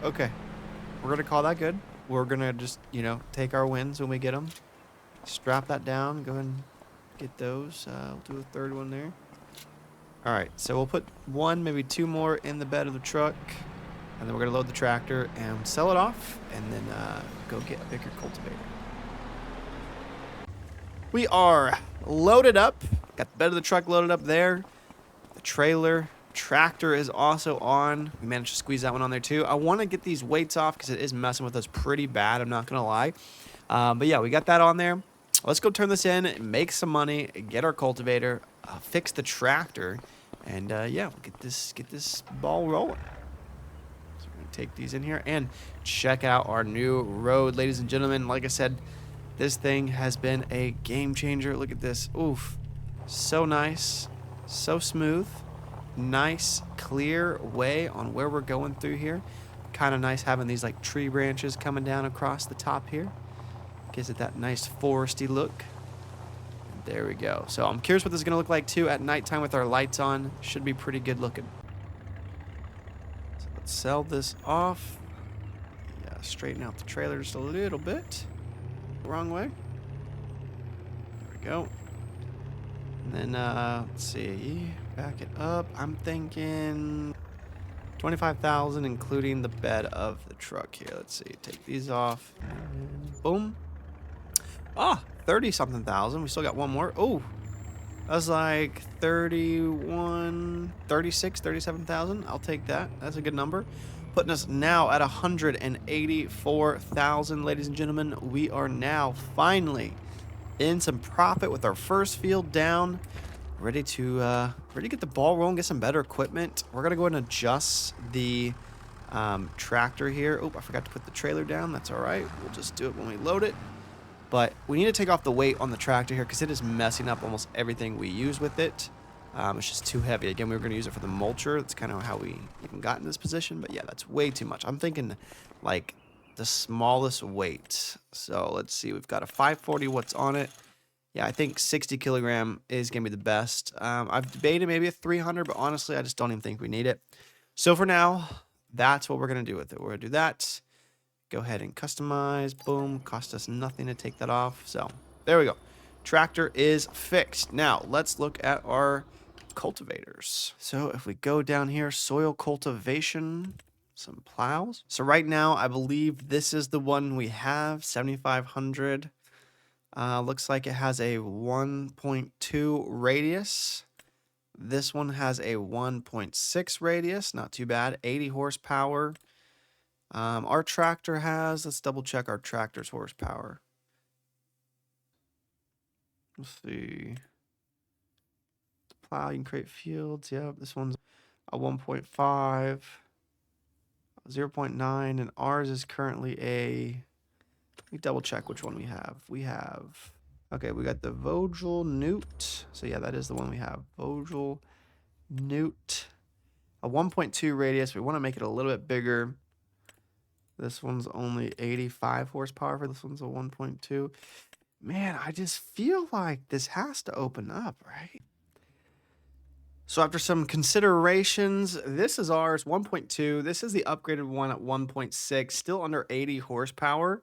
Okay, we're going to call that good. We're going to just, you know, take our wins when we get them. Strap that down, go ahead and get those. We'll do a 3rd one there. All right, so we'll put 1, maybe 2 more in the bed of the truck, and then we're gonna load the tractor and sell it off, and then go get a bigger cultivator. We are loaded up. Got the bed of the truck loaded up there. The tractor is also on. We managed to squeeze that one on there too. I want to get these weights off because it is messing with us pretty bad. I'm not gonna lie. But yeah, we got that on there. Let's go turn this in, make some money, get our cultivator, fix the tractor, and yeah, we'll get this ball rolling. So we're gonna take these in here and check out our new road, ladies and gentlemen. Like I said, this thing has been a game changer. Look at this. Oof. So nice, so smooth, nice, clear way on where we're going through here. Kind of nice having these like tree branches coming down across the top here. Gives it that nice foresty look. There we go. So I'm curious what this is going to look like too at nighttime with our lights on. Should be pretty good looking. So let's sell this off. Yeah, straighten out the trailer just a little bit. Wrong way. There we go. And then let's see. Back it up. I'm thinking 25,000, including the bed of the truck here. Let's see. Take these off. And boom. Ah, 30 something thousand. We still got one more. Oh, that was like 31, 36, 37,000. I'll take that. That's a good number. Putting us now at 184,000, ladies and gentlemen. We are now finally in some profit with our first field down. Ready to get the ball rolling, get some better equipment. We're gonna go ahead and adjust the tractor here. Oh, I forgot to put the trailer down. That's all right. We'll just do it when we load it. But we need to take off the weight on the tractor here because it is messing up almost everything we use with it. It's just too heavy. Again, we were going to use it for the mulcher. That's kind of how we even got in this position. But yeah, that's way too much. I'm thinking like the smallest weight. So let's see. We've got a 540. What's on it? Yeah, I think 60 kilogram is going to be the best. I've debated maybe a 300, but honestly, I just don't even think we need it. So for now, that's what we're going to do with it. We're going to do that. Go ahead and customize. Boom. Cost us nothing to take that off. So there we go. Tractor is fixed. Now let's look at our cultivators. So if we go down here, soil cultivation, some plows. So right now, I believe this is the one we have, 7,500. Looks like it has a 1.2 radius. This one has a 1.6 radius. Not too bad. 80 horsepower. Our tractor has, let's double check our tractor's horsepower. Let's see. Plow, you can create fields. Yep, this one's a 1.5, 0.9, and ours is currently a, let me double check which one we have. We have, okay, we got the Vogel Newt. So yeah, that is the one we have. Vogel Newt. A 1.2 radius. We want to make it a little bit bigger. This one's only 85 horsepower for this one's a 1.2. Man, I just feel like this has to open up, right? So after some considerations, this is ours, 1.2. This is the upgraded one at 1.6, still under 80 horsepower.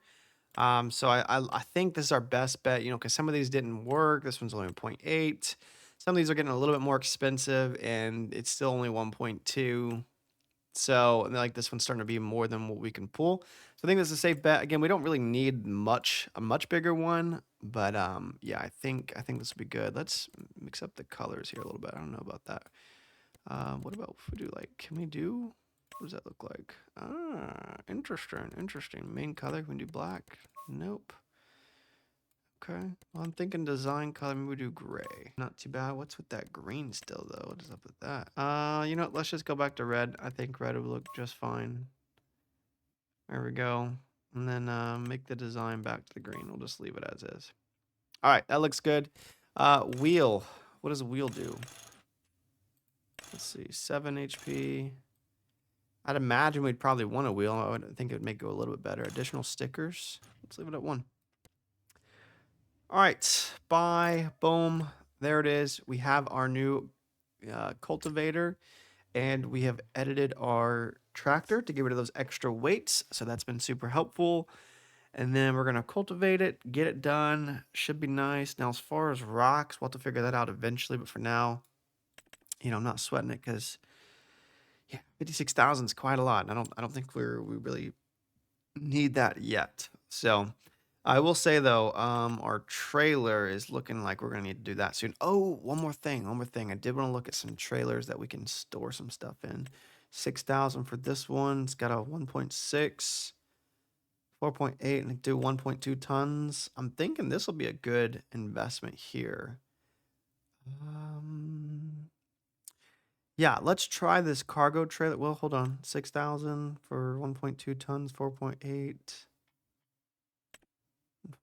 So I think this is our best bet, you know, because some of these didn't work. This one's only 1.8. Some of these are getting a little bit more expensive, and it's still only 1.2. So, and like this one's starting to be more than what we can pull. So I think this is a safe bet. Again, we don't really need a much bigger one, but yeah, I think this will be good. Let's mix up the colors here a little bit. I don't know about that. What about if we do like, can we do, what does that look like? Ah, interesting. Main color, can we do black? Nope. Okay. Well, I'm thinking design color, maybe we do gray. Not too bad. What's with that green still, though? What is up with that? You know what? Let's just go back to red. I think red would look just fine. There we go. And then make the design back to the green. We'll just leave it as is. All right, that looks good. Wheel. What does a wheel do? Let's see. 7 HP. I'd imagine we'd probably want a wheel. I would think it would make it go a little bit better. Additional stickers. Let's leave it at 1. All right, bye, boom, there it is. We have our new cultivator, and we have edited our tractor to get rid of those extra weights. So that's been super helpful. And then we're gonna cultivate it, get it done. Should be nice. Now, as far as rocks, we'll have to figure that out eventually. But for now, you know, I'm not sweating it because yeah, 56,000 is quite a lot. And I don't think we really need that yet. So. I will say though, our trailer is looking like we're gonna need to do that soon. Oh, one more thing. I did want to look at some trailers that we can store some stuff in. 6,000 for this one. It's got a 1.6, 4.8, and do 1.2 tons. I'm thinking this will be a good investment here. Yeah, let's try this cargo trailer. Well, hold on. 6,000 for 1.2 tons, 4.8.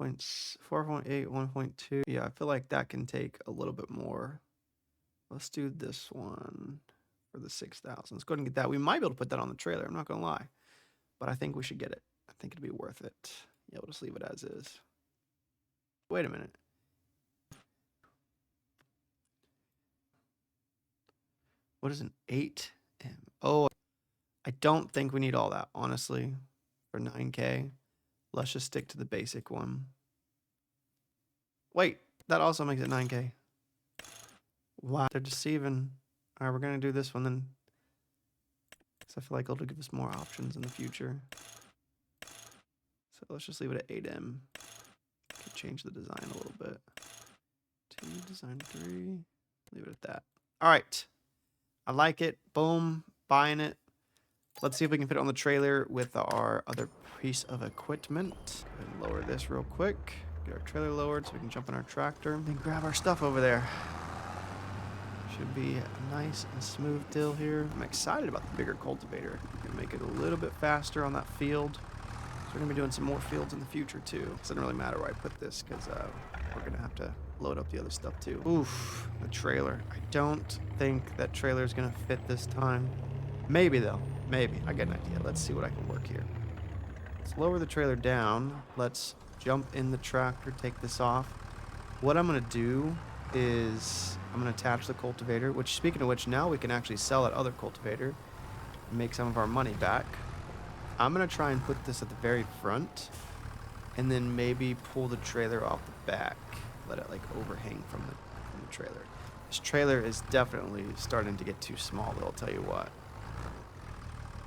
4.8, 1.2. Yeah, I feel like that can take a little bit more. Let's do this one for the 6,000. Let's go ahead and get that. We might be able to put that on the trailer. I'm not going to lie. But I think we should get it. I think it'd be worth it. Yeah, we'll just leave it as is. Wait a minute. What is an 8M? Oh, I don't think we need all that, honestly, for 9K. Let's just stick to the basic one. Wait, that also makes it 9K. Wow, they're deceiving. All right, we're going to do this one then. So I feel like it'll give us more options in the future. So let's just leave it at 8M. Could change the design a little bit. 2, design 3. Leave it at that. All right. I like it. Boom. Buying it. Let's see if we can fit it on the trailer with our other piece of equipment. Go ahead and lower this real quick. Get our trailer lowered so we can jump in our tractor and grab our stuff over there. Should be a nice and smooth deal here. I'm excited about the bigger cultivator. Gonna make it a little bit faster on that field. So we're gonna be doing some more fields in the future too. It doesn't really matter where I put this because we're gonna have to load up the other stuff too. Oof, the trailer. I don't think that trailer is gonna fit this time. Maybe though, maybe. I get an idea. Let's see what I can work here. Let's lower the trailer down. Let's jump in the tractor, take this off. What I'm gonna do is I'm gonna attach the cultivator, which, speaking of which, now we can actually sell that other cultivator and make some of our money back. I'm gonna try and put this at the very front and then maybe pull the trailer off the back. Let it like overhang from the trailer. This trailer is definitely starting to get too small, though, I'll tell you what.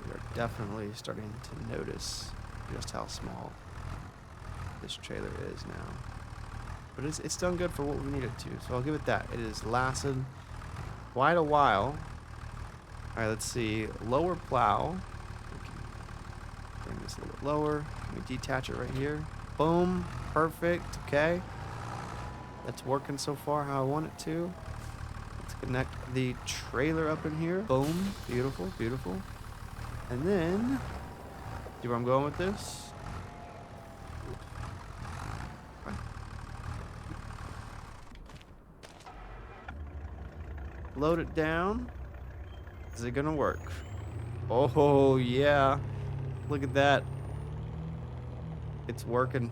We are definitely starting to notice just how small this trailer is now. But it's done good for what we need it to, so I'll give it that. It has lasted quite a while. All right, let's see. Lower plow. We can bring this a little bit lower. Let me detach it right here. Boom. Perfect. Okay. That's working so far how I want it to. Let's connect the trailer up in here. Boom. Beautiful. Beautiful. And then, see where I'm going with this? Load it down. Is it gonna work? Oh yeah. Look at that. It's working.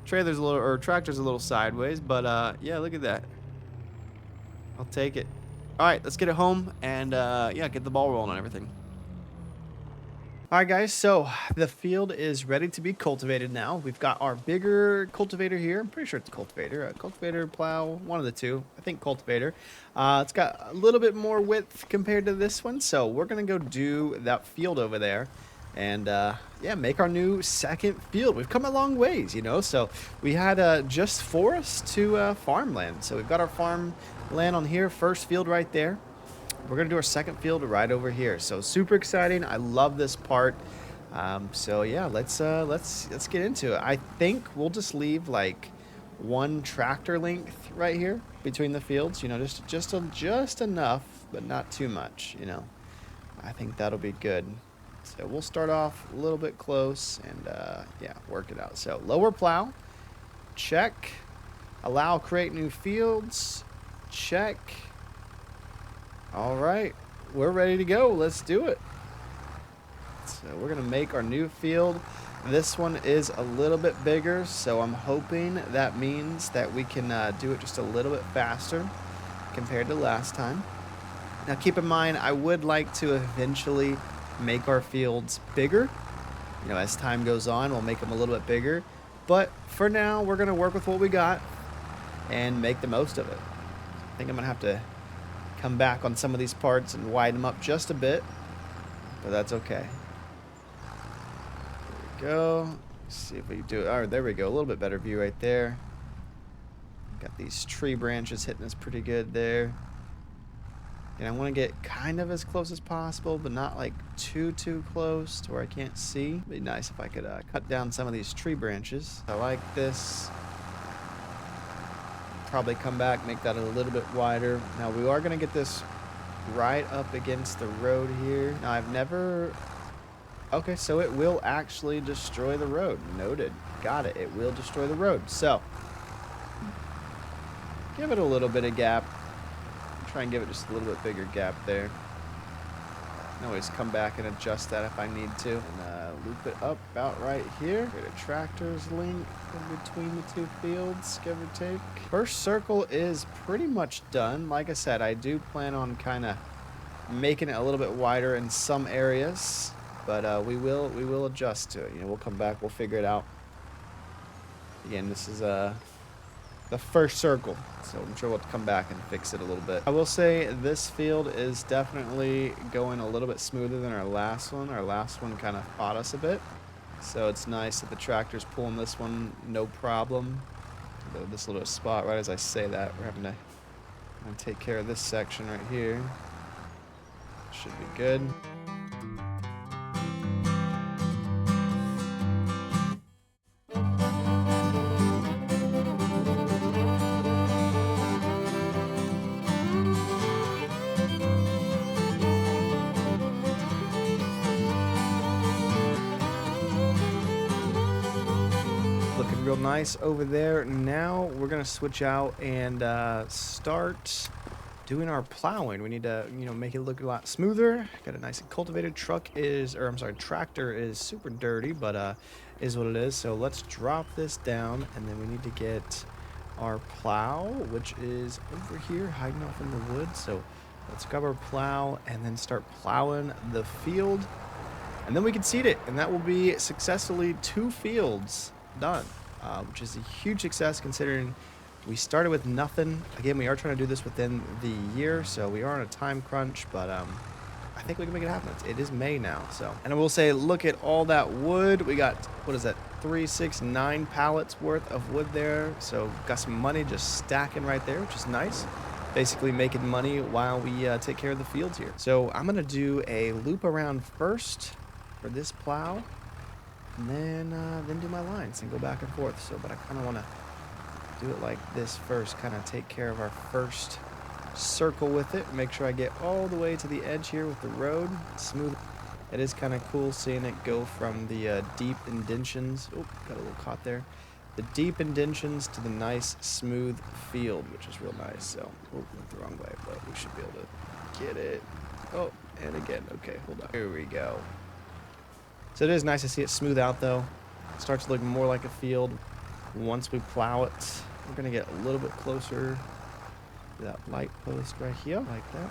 Trailer's a little, or tractor's a little sideways, but yeah, look at that. I'll take it. All right, let's get it home and yeah, get the ball rolling on everything. All right, guys, so the field is ready to be cultivated now. We've got our bigger cultivator here. I'm pretty sure it's a cultivator. Cultivator, plow, one of the two. I think cultivator. It's got a little bit more width compared to this one, so we're going to go do that field over there and, yeah, make our new second field. We've come a long ways, you know, so we had just forest to farmland. So we've got our farmland on here, first field right there. We're gonna do our second field right over here. So super exciting. I love this part. So yeah, let's get into it. I think we'll just leave like one tractor length right here between the fields. You know, just enough, but not too much. You know, I think that'll be good. So we'll start off a little bit close and yeah, work it out. So lower plow, check. Allow create new fields, check. All right, we're ready to go. Let's do it. So we're gonna make our new field. This one is a little bit bigger, so I'm hoping that means that we can do it just a little bit faster compared to last time. Now keep in mind, I would like to eventually make our fields bigger. You know, as time goes on, we'll make them a little bit bigger. But for now, we're gonna work with what we got and make the most of it. I think I'm gonna have to come back on some of these parts and widen them up just a bit, but that's okay. There we go. Let's see if we do it. All right, there we go. A little bit better view right there. Got these tree branches hitting us pretty good there. And I want to get kind of as close as possible, but not like too close to where I can't see. It'd be nice if I could cut down some of these tree branches. I like this. Probably come back, make that a little bit wider. Now we are gonna get this right up against the road here. Now I've never, okay, so it will actually destroy the road. Noted, got it, it will destroy the road. So, give it a little bit of gap. Try and give it just a little bit bigger gap there. I can always come back and adjust that if I need to. And loop it up about right here. Create a tractor's link in between the two fields, give or take. First circle is pretty much done. Like I said, I do plan on kind of making it a little bit wider in some areas, but we will adjust to it. You know, we'll come back, we'll figure it out. Again, this is the first circle. So I'm sure we'll have to come back and fix it a little bit. I will say this field is definitely going a little bit smoother than our last one. Our last one kind of caught us a bit. So it's nice that the tractor's pulling this one no problem. Though this little spot, right as I say that, we're having to take care of this section right here. Should be good. Looking real nice over there. Now we're gonna switch out and start doing our plowing. We need to, make it look a lot smoother. Got a nice and cultivated. Tractor is super dirty, but is what it is. So let's drop this down, and then we need to get our plow, which is over here hiding off in the woods. So let's grab our plow and then start plowing the field, and then we can seed it, and that will be successfully 2 fields done, which is a huge success considering we started with nothing. Again, we are trying to do this within the year, so we are on a time crunch, but I think we can make it happen. It is May now, so. And I will say, look at all that wood. We got, what is that, 3, 6, 9 pallets worth of wood there. So got some money just stacking right there, which is nice. Basically making money while we take care of the fields here. So I'm gonna do a loop around first for this plow, and then do my lines and go back and forth. So, but I kind of want to do it like this first, kind of take care of our first circle with it, make sure I get all the way to the edge here with the road smooth. It is kind of cool seeing it go from the deep indentions. Oh, got a little caught there. The deep indentions to the nice smooth field, which is real nice. So, oh, went the wrong way, but we should be able to get it. Oh, and again. Okay, hold on. Here we go. So it is nice to see it smooth out, though. It starts to look more like a field once we plow it. We're going to get a little bit closer to that light post right here, like that.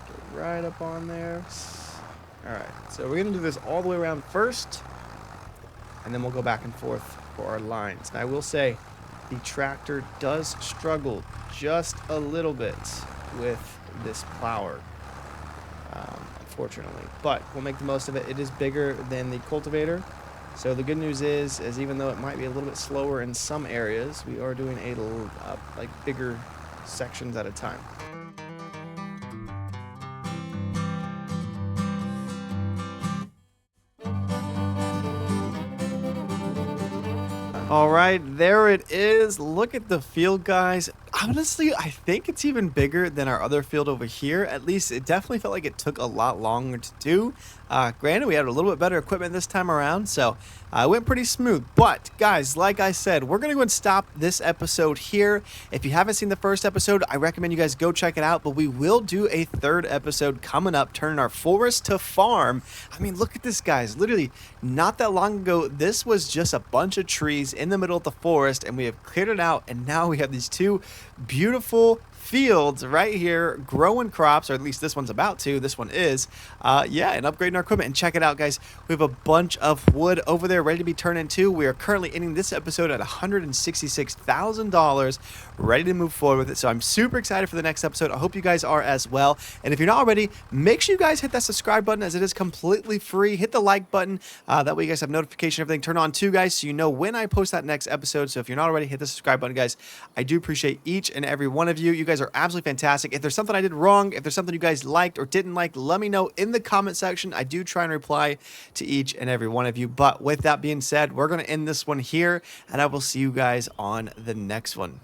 Get right up on there. All right, so we're going to do this all the way around first, and then we'll go back and forth for our lines. Now, I will say the tractor does struggle just a little bit with this plower. Unfortunately, but we'll make the most of it. It is bigger than the cultivator, so the good news is even though it might be a little bit slower in some areas, we are doing a little like bigger sections at a time. All right, there it is. Look at the field, guys. Honestly, I think it's even bigger than our other field over here. At least it definitely felt like it took a lot longer to do. Granted, we had a little bit better equipment this time around, so it went pretty smooth. But, guys, like I said, we're going to go and stop this episode here. If you haven't seen the first episode, I recommend you guys go check it out. But we will do a 3rd episode coming up, turning our forest to farm. I mean, look at this, guys. Literally, not that long ago, this was just a bunch of trees in the middle of the forest, and we have cleared it out, and now we have these 2 beautiful fields right here growing crops, or at least this one's about to. This one is and upgrading our equipment. And check it out, guys, we have a bunch of wood over there ready to be turned into. We are currently ending this episode at $166,000, ready to move forward with it. So I'm super excited for the next episode. I hope you guys are as well. And if you're not already, make sure you guys hit that subscribe button, as it is completely free. Hit the like button, that way you guys have notification, everything turned on too, guys, so you know when I post that next episode. So if you're not already, hit the subscribe button, guys. I do appreciate each and every one of you. You guys are absolutely fantastic. If there's something I did wrong, if there's something you guys liked or didn't like, let me know in the comment section. I do try and reply to each and every one of you. But with that being said, we're going to end this one here, and I will see you guys on the next one.